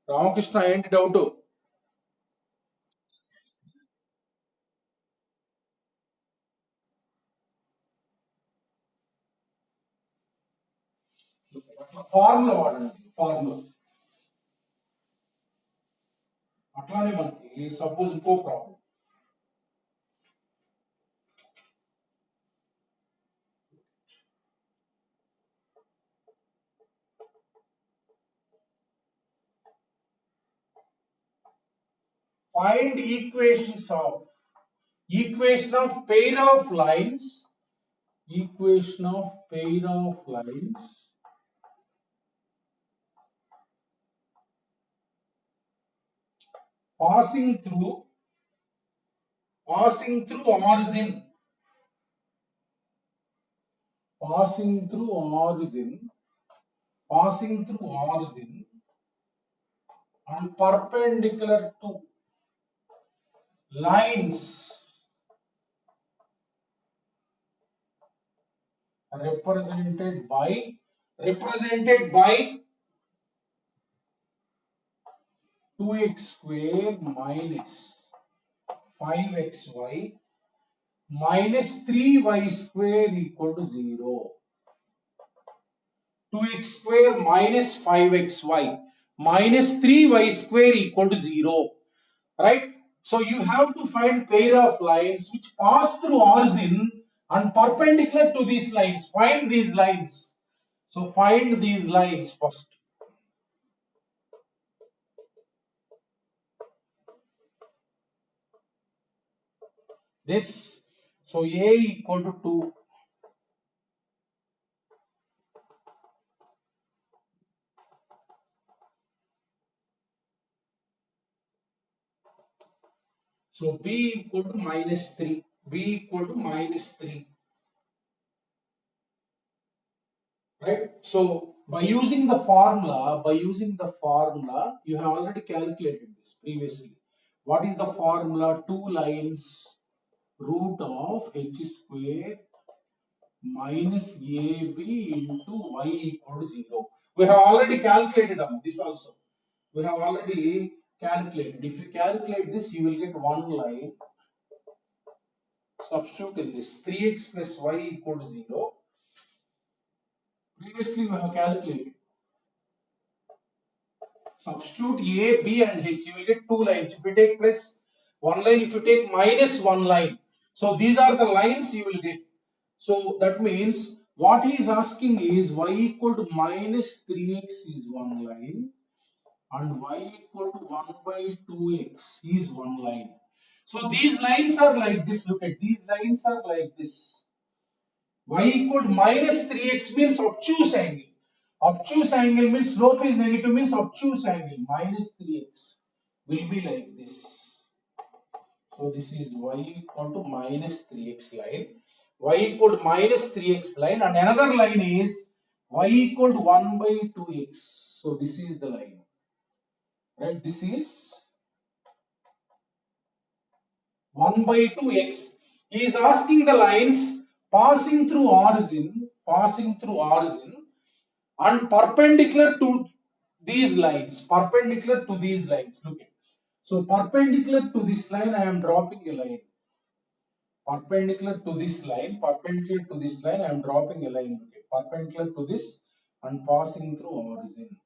Ramakrishna ఏంటి doubt? Formula వాడండి, formula. అట్లానే మనకి suppose ఇంకో problem. Find equation of pair of lines, passing through origin, and perpendicular to lines represented by 2x square minus 5xy minus 3y square equal to 0. 2x square minus 5xy minus 3y square equal to 0. Right? So you have to find pair of lines which pass through origin and perpendicular to these lines. Find these lines. So find these lines first. this. So A equal to 2. So B equal to minus 3. B equal to minus 3. Right? So by using the formula, you have already calculated this previously. What is the formula? Two lines root of h square minus ab into y equal to 0. We have already calculated this also. We have already calculated. If you calculate this, you will get one line. Substitute in this 3x plus y equal to 0. Previously, we have calculated. Substitute A, B and H, you will get two lines. If you take plus one line, if you take minus one line. So these are the lines you will get. So that means what he is asking is y equal to minus 3x is one line and y equal to 1 by 2x is one line. So these lines are like this. Look at these lines are like this. Y equal to minus 3x means obtuse angle. Obtuse angle means slope is negative means obtuse angle minus 3x will be like this. So this is y equal to minus 3x line. Y equal to minus 3x line and another line is y equal to 1 by 2x. So this is the line. Right? This is 1 by 2x. He is asking the lines passing through origin and perpendicular to these lines, look at. So perpendicular to this line, I am dropping a line. Perpendicular to this line, I am dropping a line. Okay. Perpendicular to this and passing through origin.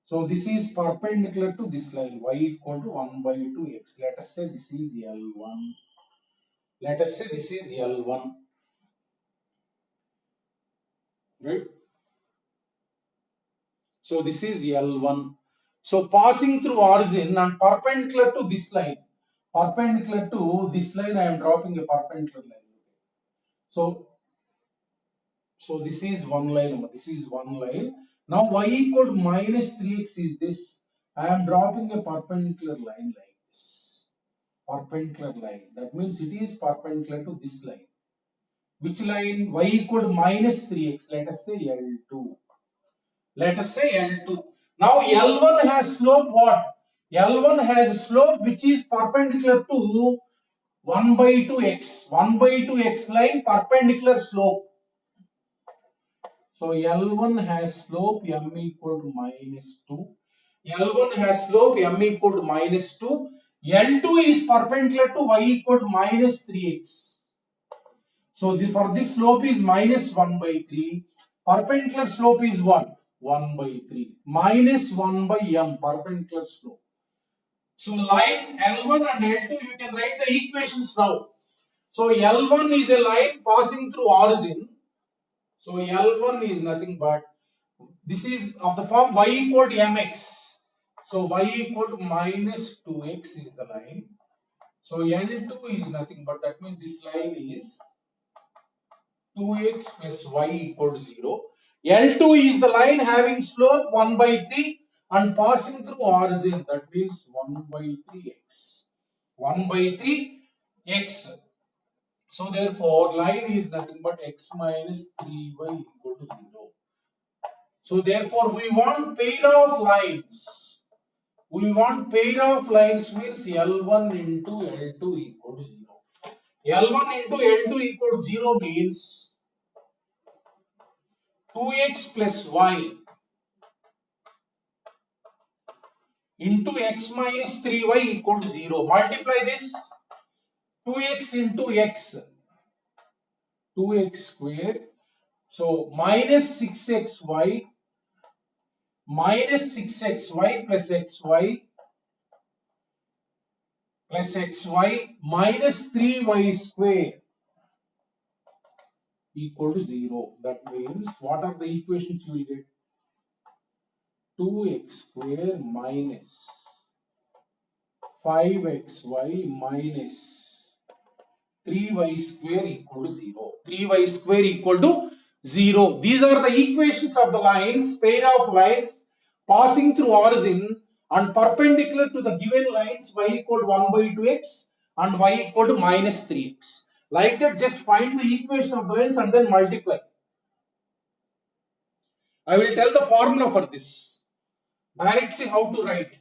So this is perpendicular to this line, y equal to 1 by 2x. Let us say this is L1. Right? So this is L1. So passing through origin and perpendicular to this line. I am dropping a perpendicular line. So, this is one line. Now y equal to minus 3x is this. I am dropping a perpendicular line like this. That means it is perpendicular to this line. Which line? Y equal to minus 3x. Let us say L2. Now L1 has slope what? L1 has slope which is perpendicular to 1 by 2x. 1 by 2x line perpendicular slope. So L1 has slope m equal to minus 2. L1 has slope m equal to minus 2. L2 is perpendicular to y equal to minus 3x. So for this slope is minus 1 by 3. Perpendicular slope is what? 1 by 3. Minus 1 by m perpendicular slope. So line L1 and L2 you can write the equations now. So L1 is a line passing through origin. So L1 is nothing but this is of the form y equal to mx. So y equal to minus 2x is the line. So L2 is nothing but that means this line is 2x plus y equal to 0. L2 is the line having slope 1 by 3 and passing through origin. That means 1 by 3x. 1 by 3x. So therefore line is nothing but x minus 3y equal to 0. So therefore we want pair of lines. Means L1 into L2 equal to 0. L1 into L2 equal to 0 means 2x plus y into x minus 3y equal to 0. Multiply this 2x into x, 2x square. So minus 6xy plus xy plus xy minus 3y square equal to 0. That means what are the equations you will get? 2x square minus 5xy minus 3y square equal to 0. 3y square equal to 0. These are the equations of the lines, pair of lines passing through origin and perpendicular to the given lines y equal to 1 by 2x and y equal to minus 3x. Like that, just find the equation of the lines and then multiply. I will tell the formula for this. Directly how to write.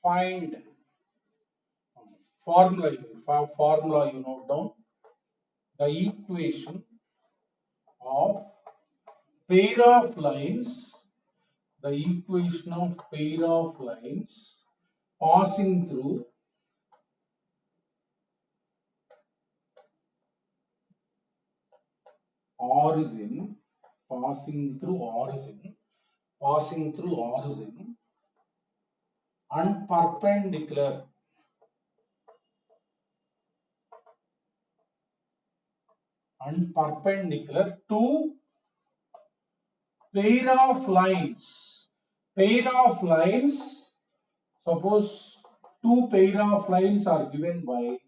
Find formula you note down the equation of pair of lines, the equation of pair of lines passing through origin, passing through origin, passing through origin and perpendicular to pair of lines. Pair of lines, suppose two pair of lines are given by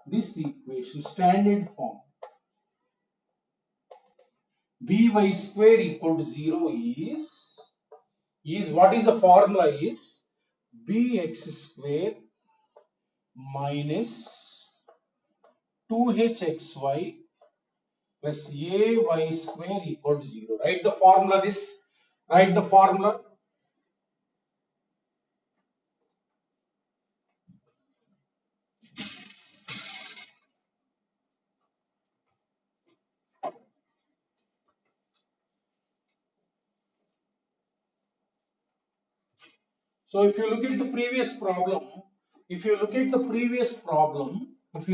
this equation, standard form. By square equal to 0 is what is the formula is bx square minus 2hxy plus ay square equal to 0. Write the formula this. Write the formula. So if you look at the previous problem, if you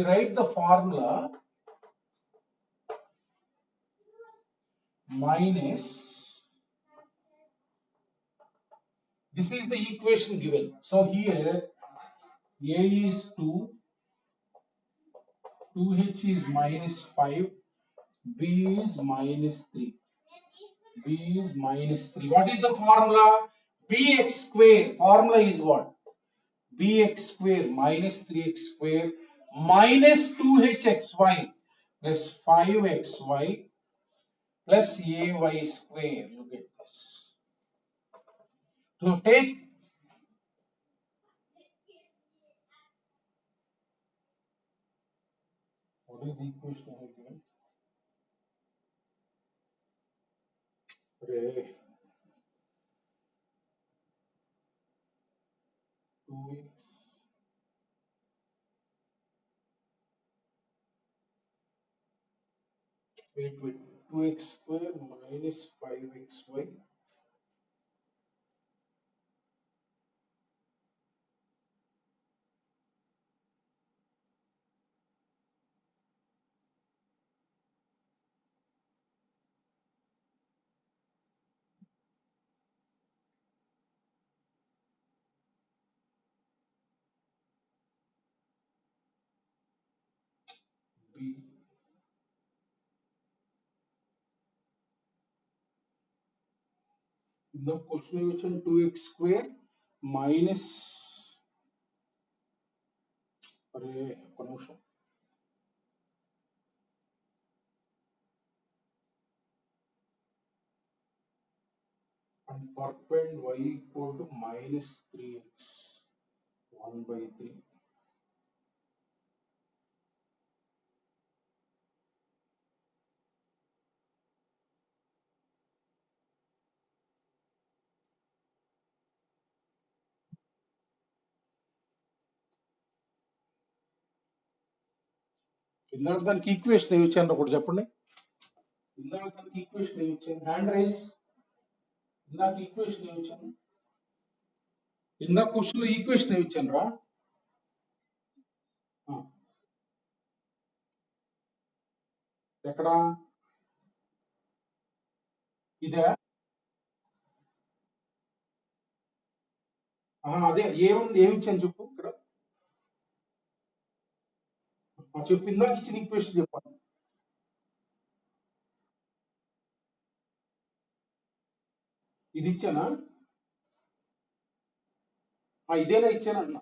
write the formula minus, this is the equation given. So here a is 2, 2h is minus 5, b is minus 3. B is minus 3. What is the formula? Bx square. Formula is what? Bx square minus 3x square minus 2hxy plus 5xy plus ay square. Look at this. So take, what is the equation I have given? 2x wait 2x square minus 5xy b. In the question mention 2x square minus, अरे ఒక నిమిషం, and perpend y equal to minus 3x 1 by 3. ఇందాక దానికి equation ఏమి ఇచ్చాను ఒకటి చెప్పండి. ఇందాక దానికి ఈక్వేషన్ ఏమి ఇచ్చాను? Hand raise. ఇందాక ఈక్వేషన్ ఏమి ఇచ్చాను? ఇందాక క్వశ్చన్ లో ఈక్వేషన్ ఏమి ఇచ్చాను రా? ఎక్కడ? ఇదే అదే ఏముంది, ఏమి ఇచ్చాను చెప్పు ఇక్కడ. చెప్పు, ఇందాక ఇచ్చిన ఈక్వేషన్ చెప్పండి. ఇది ఇచ్చానా? ఇదేనా ఇచ్చానన్నా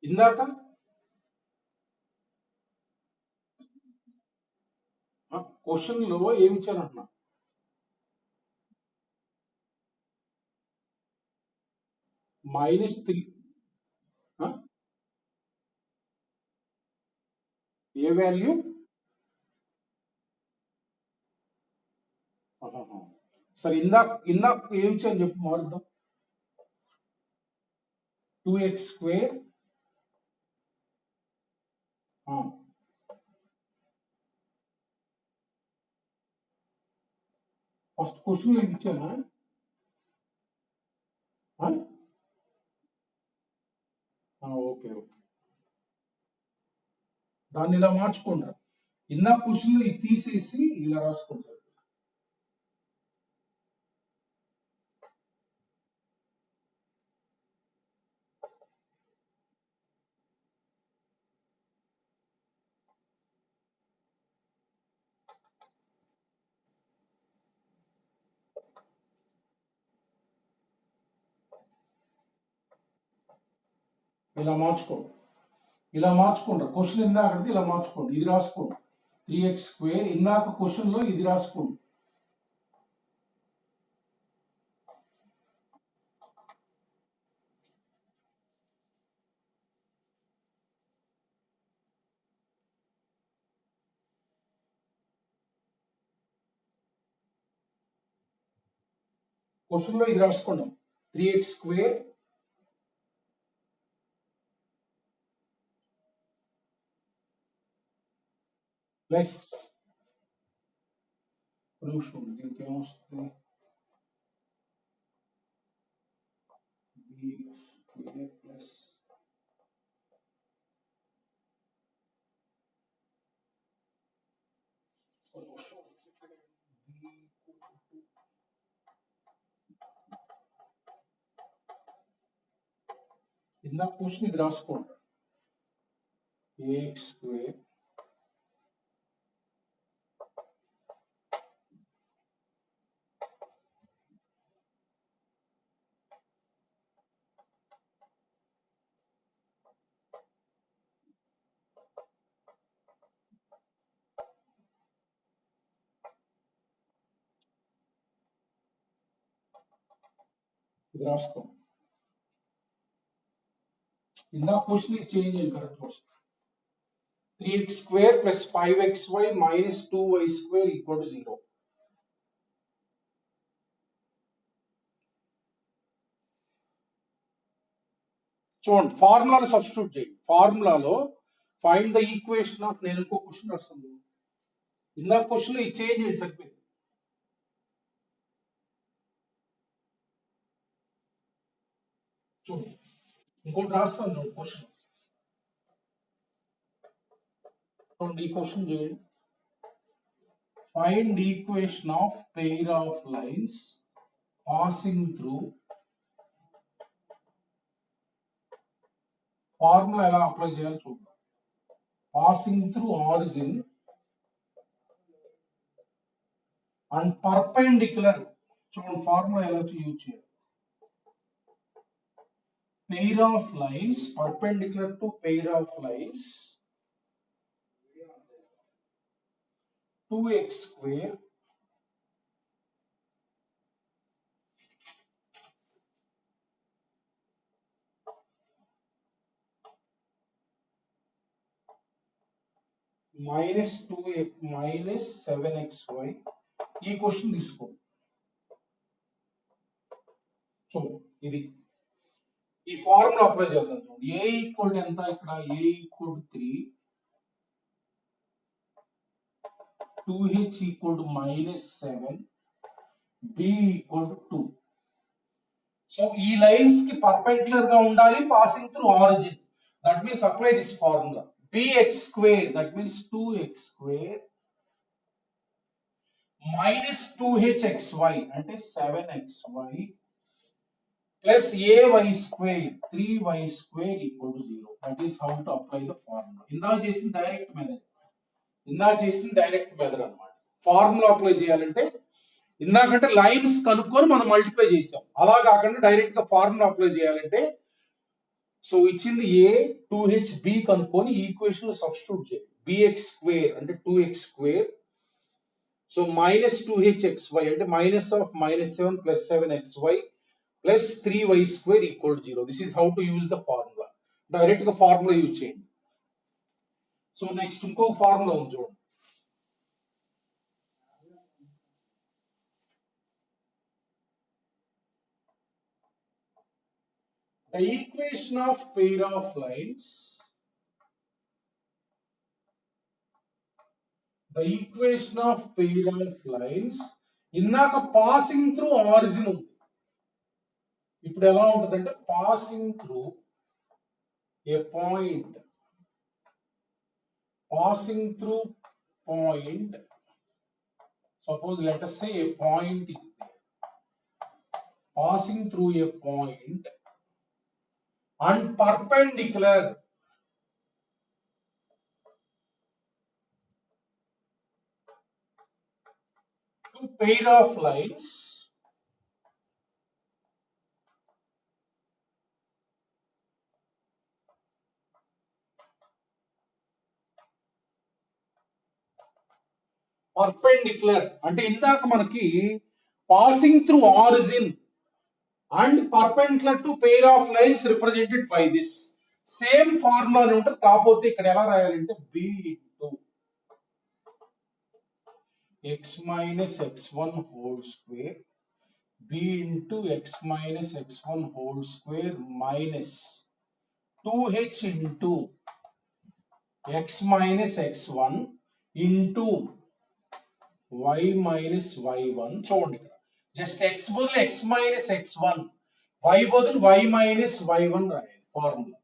ఇందాక? క్వశ్చన్ లో ఏమి ఇచ్చానన్నా? -3. ఏ వాల్యూ? సరే, ఇందాక ఏమి ఇచ్చాను చెప్పు మారుద్దాం. 2x². ఫస్ట్ క్వశ్చన్ ఇది ఇచ్చానా? ఓకే ఓకే, దాన్ని ఇలా మార్చుకోండి. ఇందాక క్వశ్చన్ ఇది తీసేసి ఇలా రాసుకుంటారు. ఇలా మార్చుకోండి, ఇలా మార్చుకోండి. క్వశ్చన్ ఇందాకది ఇలా మార్చుకోండి, ఇది రాసుకోండి. 3x². ఇందాక క్వశ్చన్ లో ఇది రాసుకోండి. క్వశ్చన్ లో ఇది రాసుకోండి. 3x² ప్లస్ దీనికి ఏమొస్తుంది? b² ప్లస్ ఇందాక క్వశ్చన్ ఇది రాసుకోండి. ax² ఇది రాసుకోండి. ఇందాక క్వశ్చన్ ఇది చేంజ్ అయ్యింది, correct question. 3x² plus 5xy minus 2y² equal to 0. చూడండి, ఫార్ములాలో సబ్స్టిట్యూట్ చేయండి. ఫార్ములాలో ఫైండ్ ద ఈక్వేషన్ ఆఫ్, నేను ఇంకో క్వశ్చన్ రాస్తాను. ఇందాక క్వశ్చన్ ఇది చేంజ్ చేయండి సరిపోయింది. చూడండి, ఇంకోటి రాస్తాను క్వశ్చన్. చూడండి, ఈ క్వశ్చన్ చేయండి. Find equation of pair of lines passing through. Formula ఎలా అప్లై చేయాలో చూద్దాం. Passing through origin and perpendicular. చూడండి, ఫార్ములా ఎలా యూజ్ చేయాలి. pair of lines perpendicular to pair of lines 2x² minus 2x minus 7xy. ఈ question తీసుకోండి. చూడండి, ఇది ఈ ఫార్ములా అప్లై చేద్దాం. చూడండి, a ఈక్వల్ ఎంత ఇక్కడ? a equal 3, 2h equal minus 7, b equal 2. So ఈ లైన్స్ కి పర్పెండిక్యులర్ గా ఉండాలి, passing through origin. That means apply this formula. bx² that means 2x² minus 2hxy అంటే 7xy plus ay square 3y square equal to 0. That is how to apply the formula. ఇందాక చేసిన direct method అన్నమాట. Formula apply చేయాలంటే ఇందాకంటే lines కనుక్కొని మనం multiply చేసాం. అలా కాకుండా డైరెక్ట్ గా ఫార్ములా అప్లై చేయాలంటే సో ఇచ్చింది a 2h b కనుక్కొని ఈక్వేషన్ లో సబ్స్టిట్యూట్ చేయాలి. bx స్క్వేర్ అంటే 2x square, so minus 2hxy అంటే minus of minus 7 plus 7xy plus 3y square equal to 0. This is how to use the formula. Direct గా formula use చేయండి. So next ఇంకో formula ఉంది చూడండి. The equation of pair of lines, ఇందాక passing through origin ఉంది. ఇప్పుడు ఎలా ఉంటుందంటే passing through a point, suppose let us say a point is there, passing through a point and perpendicular to pair of lines perpendicular అంటే ఇందాక మనకి passing through origin and perpendicular to pair of lines represented by this same formula అని ఉంటుంది. కాకపోతే ఇక్కడ ఎలా రాయాలంటే b into x minus x1 whole square, b into x minus x1 whole square minus 2h into x minus x1 into y minus y1. చూడండి ఇక్కడ just x బదులు x minus x1, y బదులు y మైనస్ y1 రాయాలి formula.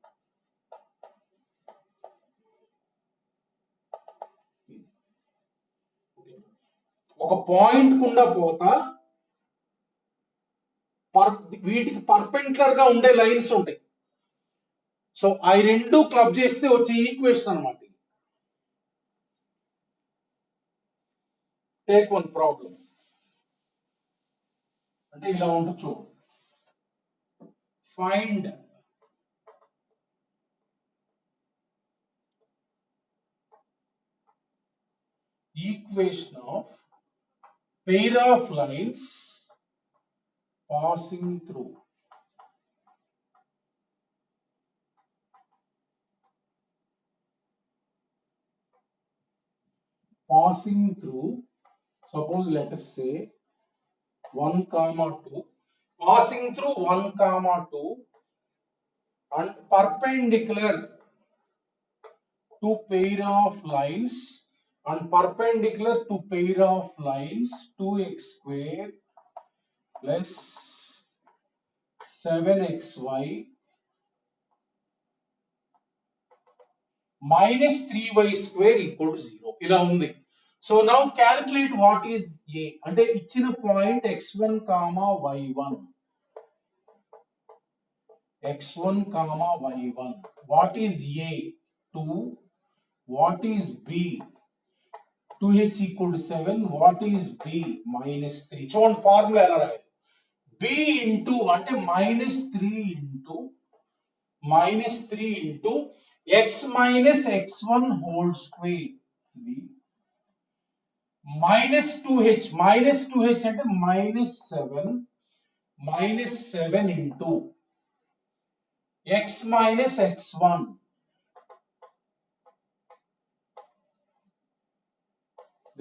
ఒక point కుండా పోతా వీటికి perpendicular గా ఉండే లైన్స్ ఉంటాయి. సో అవి రెండు క్లబ్ చేస్తే వచ్చే ఈక్వేషన్ అన్నమాట. టేక్ వన్ ప్రాబ్లం అంటే ఇలా ఉంటుంది చూడు. Find equation of pair of lines passing through suppose let us say 1, 2, passing through 1, 2 and perpendicular to pair of lines and perpendicular to pair of lines 2x square plus 7xy minus 3y square equal to 0. ఇలా ఉంది. So now calculate what is a అంటే ఇచ్చిన point x1, y1, what is a 2, what is b 2h equal to 7, what is b minus 3. చూడండి formula ఎలా రాయాలి. b into అంటే minus 3 into x minus x1 whole square minus 2h అంటే minus 7 into x minus x1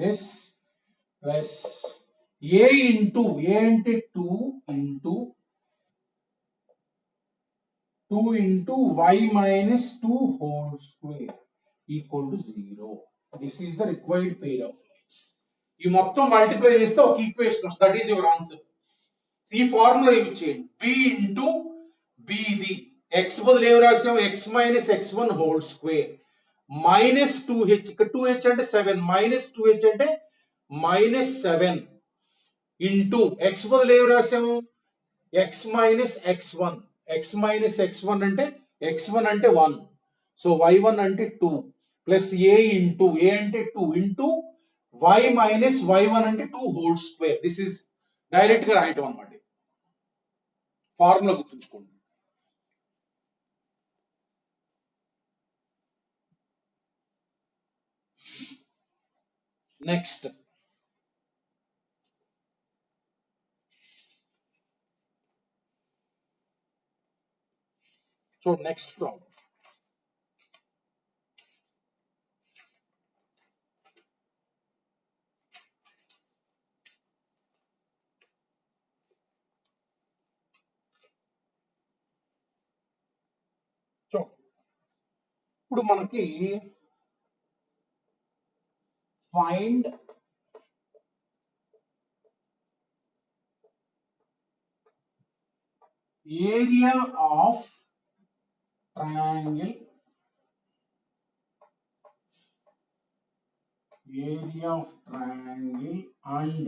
this plus a into a అంటే 2 into y minus 2 whole square equal to 0. This is the required pair of lines. ఈ మొత్తం multiply చేస్తే ఒక equation వస్తుంది. That is your answer. ఈ formula use చేయండి. b into b ఇది x బదులు ఏం రాసాం x minus x1 whole square minus 2h, ఇక్కడ 2h అంటే 7, మైనస్ 2h అంటే మైనస్ 7 ఇంటూ x బదులు ఏం రాసాము x minus x1, x minus x1 అంటే x1 అంటే 1, సో y1 అంటే 2 ప్లస్ a అంటే 2 ఇంటూ y మైనస్ y1 అంటే 2 whole square. This is direct గా రాయటం అన్నమాట, ఫార్ములా గుర్తుంచుకోండి. Next so next problem. So ఇప్పుడు మనకి find area of triangle, area of triangle and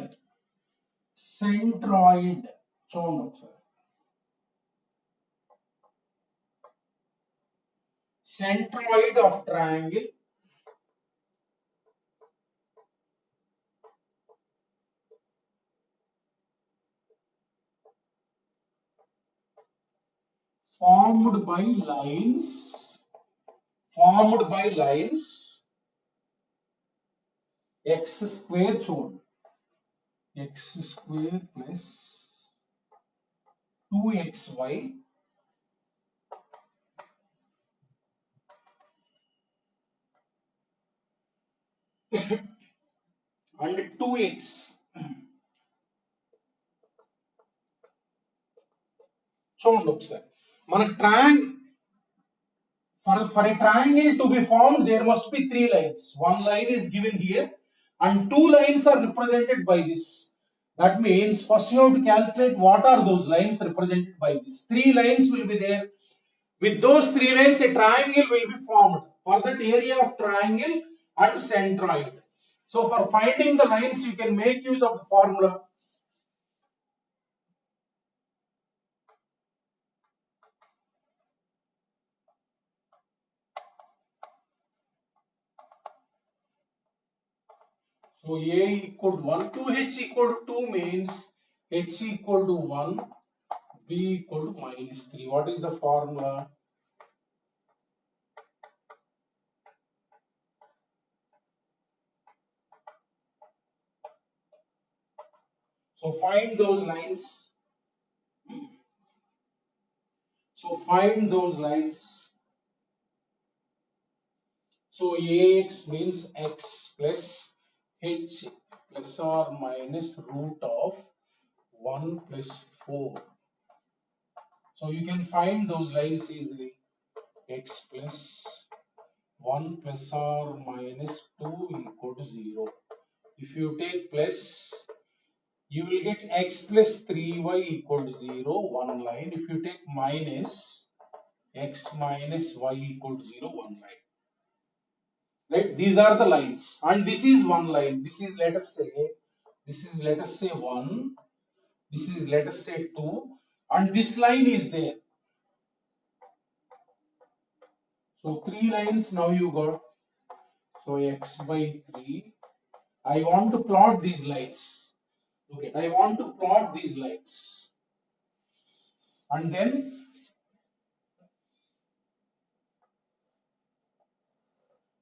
centroid. చూడండి ఒకసారి, centroid of triangle formed by lines x square, చూడండి x square plus 2xy and 2x. చూడండి ఒకసారి, మన for a triangle to be formed there must be 3 lines. One line is given here and 2 lines are represented by this. That means first you have to calculate what are those lines represented by this. 3 lines will be there. With those 3 lines a triangle will be formed. For that area of triangle and centroid. So for finding the lines you can make use of the formula. So A equal to 1, 2h equal to 2 means h equal to 1, b equal to minus 3. What is the formula? So find those lines. So ax means x plus h plus or minus root of 1 plus 4. So you can find those lines easily. X plus 1 plus or minus 2 equal to 0. If you take plus, you will get x plus 3y equal to 0, one line. If you take minus, x minus y equal to 0, one line. Right? These are the lines. And this is one line. This is let us say 1. This is let us say 2. And this line is there. So 3 lines now you got. So x by 3. I want to plot these lines. Okay, I want to plot these lines. And then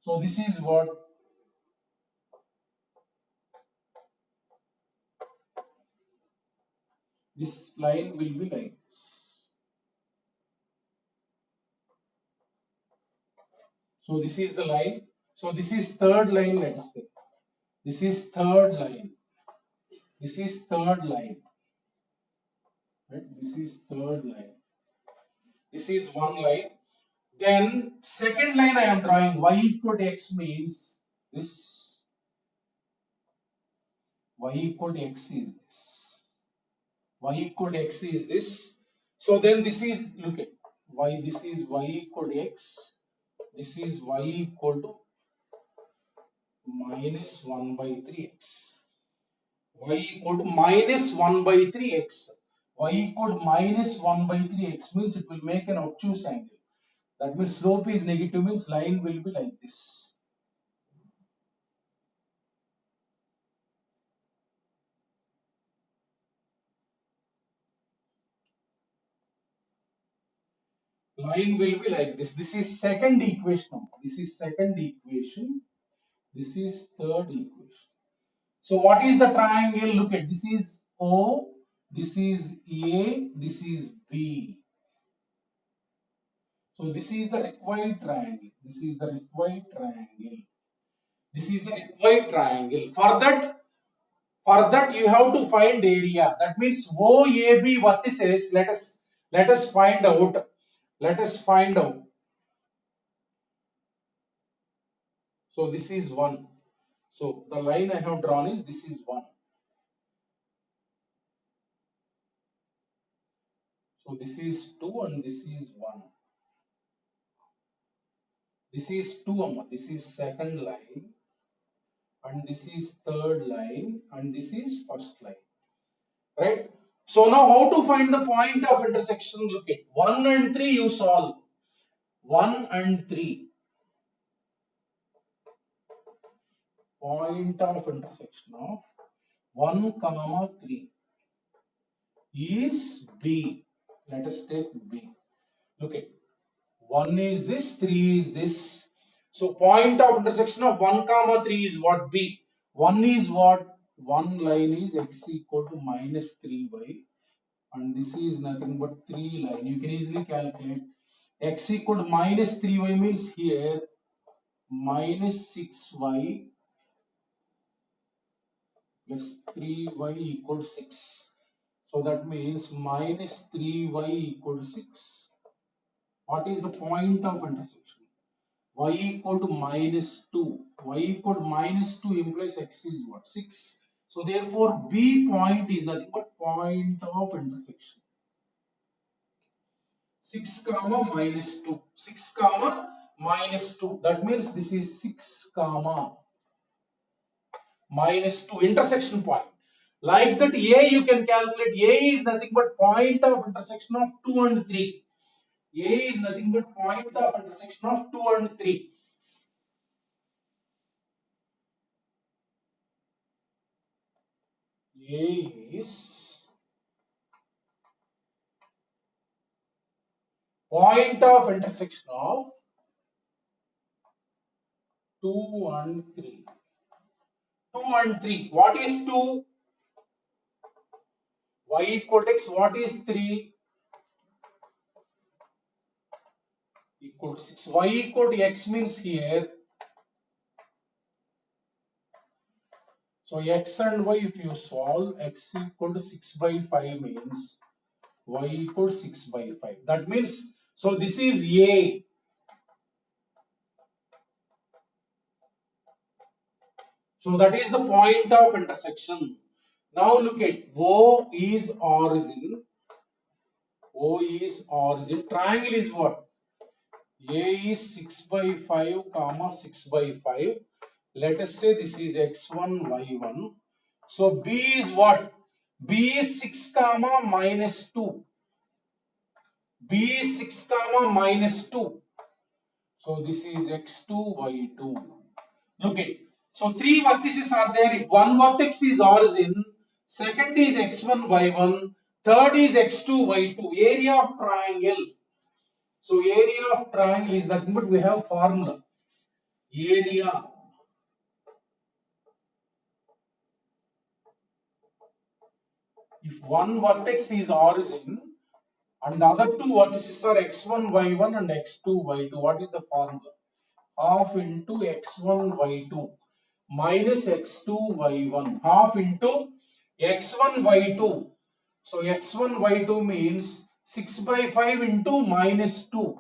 so this is what this line will be like this. So this is the line. So this is third line, let us say. This is third line. This is third line. Right? This is third line. This is one line. Then second line I am drawing. Y equal to x means this. Y equal to x is this. Y equal to x is this. So then this is, look at y, this is y equal to x. This is y equal to minus 1 by 3x. Y equal to minus 1 by 3x. y equal to minus 1 by 3x means it will make an obtuse angle. That means slope is negative means line will be like this. Line will be like this. This is second equation. This is second equation. This is third equation. So what is the triangle? Look at this is O, this is A, this is B. So this is the required triangle. This is the required triangle. This is the required triangle. For that you have to find area. That means OAB vertices. Let us find out. Let us find out. So this is 1. So the line I have drawn is this is 1. So this is 2 and this is 1. This is 2, this is second line and this is third line and this is first line. Right? So now how to find the point of intersection? Look at 1 and 3 you solve. 1 and 3. Point of intersection of 1, 3 is B. Let us take B. Look at 1 is this, 3 is this. So point of intersection of 1, 3 is what? B. 1 is what? One line is x equal to minus 3y and this is nothing but 3 line. You can easily calculate x equal to minus 3y means here minus 6y plus 3y equal to 6. So that means minus 3y equal to 6. What is the point of intersection? Y equal to minus 2. Y equal to minus 2 implies x is what? 6. So therefore B point is nothing but point of intersection. 6 comma minus 2. 6 comma minus 2. That means this is 6 comma minus 2 intersection point. Like that A you can calculate. A is nothing but point of intersection of 2 and 3. A is nothing but point of intersection of 2 and 3. A is point of intersection of 2 and 3. 2 and 3. What is 2? Y equal to x. What is 3? Equal to 6. Y equal to x means here. So x and y if you solve, x equal to 6 by 5 means y equal to 6 by 5. That means, so this is A. So that is the point of intersection. Now look at O is origin. O is origin. Triangle is what? A is 6 by 5 comma 6 by 5. Let us say this is x1 y1. So B is what? B is 6 comma minus 2. B is 6 comma minus 2. So this is x2 y2. Look at. So three vertices are there. If one vertex is origin, second is x1 y1, third is x2 y2. Area of triangle. So area of triangle is nothing but we have formula. Area. If one vertex is origin and the other two vertices are x1 y1 and x2 y2, what is the formula? Half into x1 y2 minus x2 y1, half into x1 y2. So x1 y2 means 6 by 5 into minus 2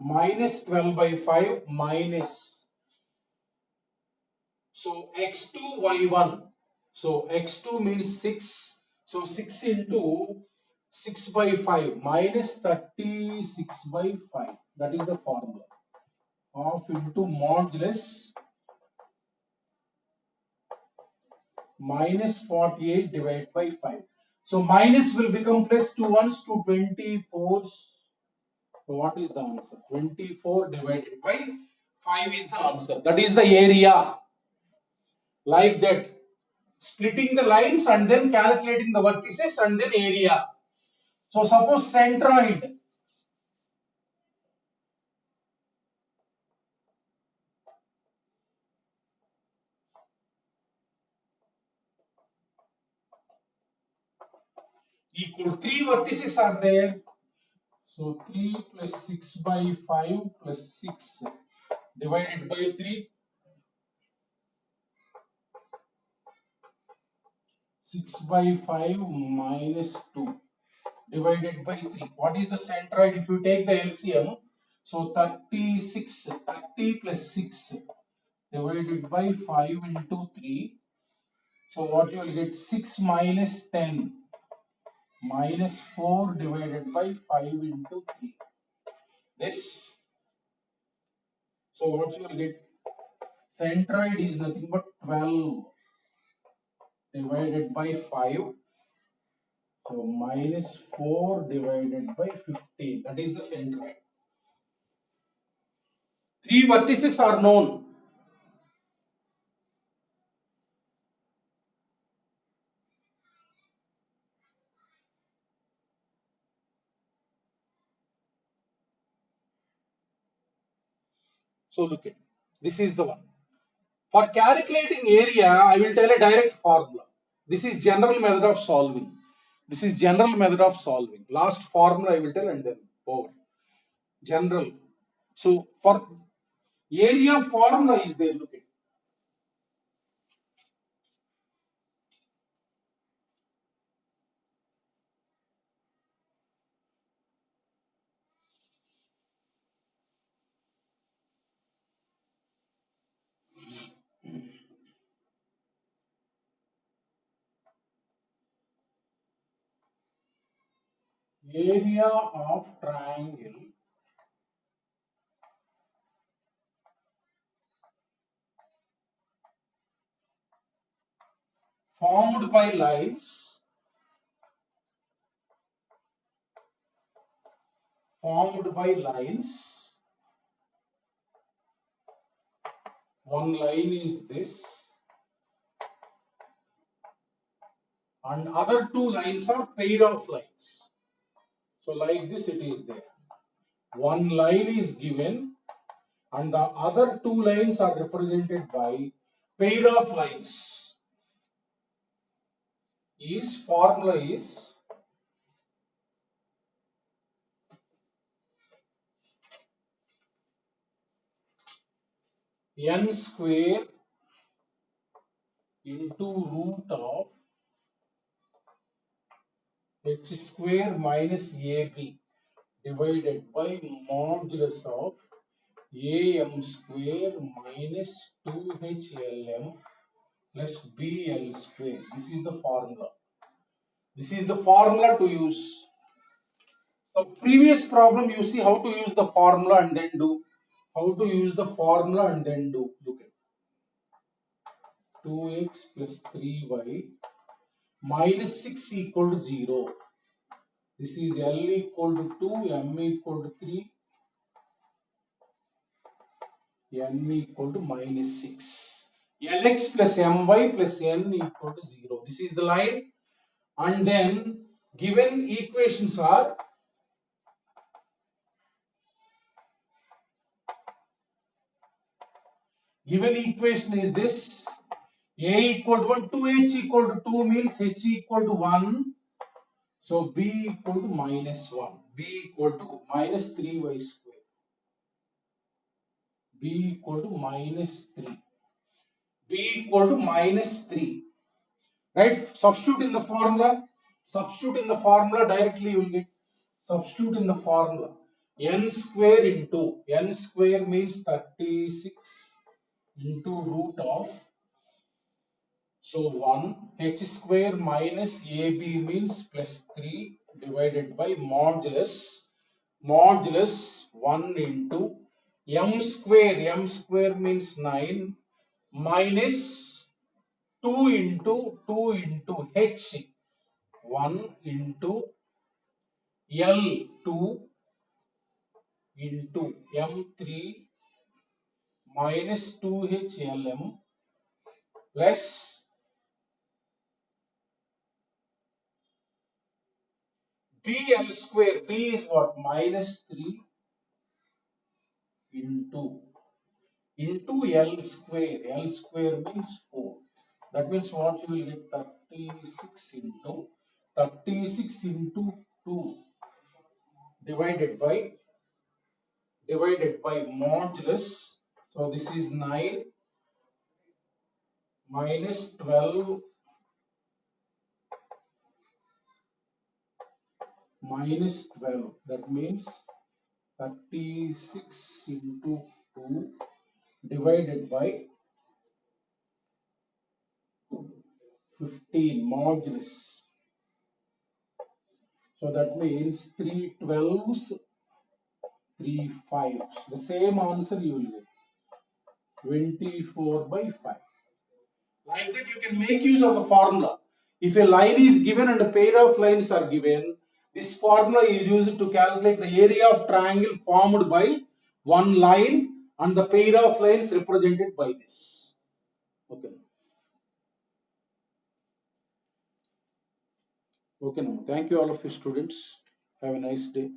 minus 12 by 5 minus. So x2 y1. So x2 means 6. So 6 into 6 by 5 minus 36 by 5. That is the formula. Half into modulus minus 48 divided by 5. So minus will become plus 2 ones to 24. So what is the answer? 24 divided by 5 is the answer. That is the area. Like that. Splitting the lines and then calculating the vertices and then area. So suppose centroid equal 3 vertices are there. So 3 plus 6 by 5 plus 6 divided by 3. 6 by 5 minus 2 divided by 3. What is the centroid if you take the LCM? So 36, 30 plus 6 divided by 5 into 3. So what you will get? 6 minus 10 minus 4 divided by 5 into 3. This. So what you will get? Centroid is nothing but 12 divided by 5. So minus 4 divided by 15. That is the centroid. 3 vertices are known. So look at this is the one. For calculating area, I will tell a direct formula. This is general method of solving. This is general method of solving. Last formula I will tell and then over. General. So for area formula is there. Look at. Area of triangle formed by lines one line is this and other two lines are pair of lines. So like this it is there. One line is given and the other two lines are represented by pair of lines. Formula is n square into root of h square minus ab divided by modulus of am square minus 2hlm plus bl square. This is the formula. This is the formula to use. So previous problem you see how to use the formula and then do. How to use the formula and then do. Look at 2x plus 3y minus 6 equal to 0. This is L equal to 2, M equal to 3, N equal to minus 6. Lx plus My plus N equal to 0. This is the line. And then given equations are given equation is this. A equal to 1, 2h equal to 2 means h equal to 1. So b equal to minus 1. B equal to minus 3y square. B equal to minus 3. B equal to minus 3. Right? Substitute in the formula. Substitute in the formula directly you will get. Substitute in the formula. N square into n square means 36 into root of. So 1 h square minus ab means plus 3 divided by modulus 1 into m square means 9 minus 2 into H 1 into L 2 into M3 minus 2HLM plus BL square. B is what? Minus 3 into L square. L square means 4. That means what? You will get 36 into 2 divided by modulus. So this is 9 minus 12 minus 12. That means 36 into 2 divided by 15 modulus. So that means 3 12s, 3 5s. The same answer you will get 24 by 5. Like that you can make use of the formula. If a line is given and a pair of lines are given, this formula is used to calculate the area of triangle formed by one line and the pair of lines represented by this. Okay. Okay, now thank you all of you students. Have a nice day.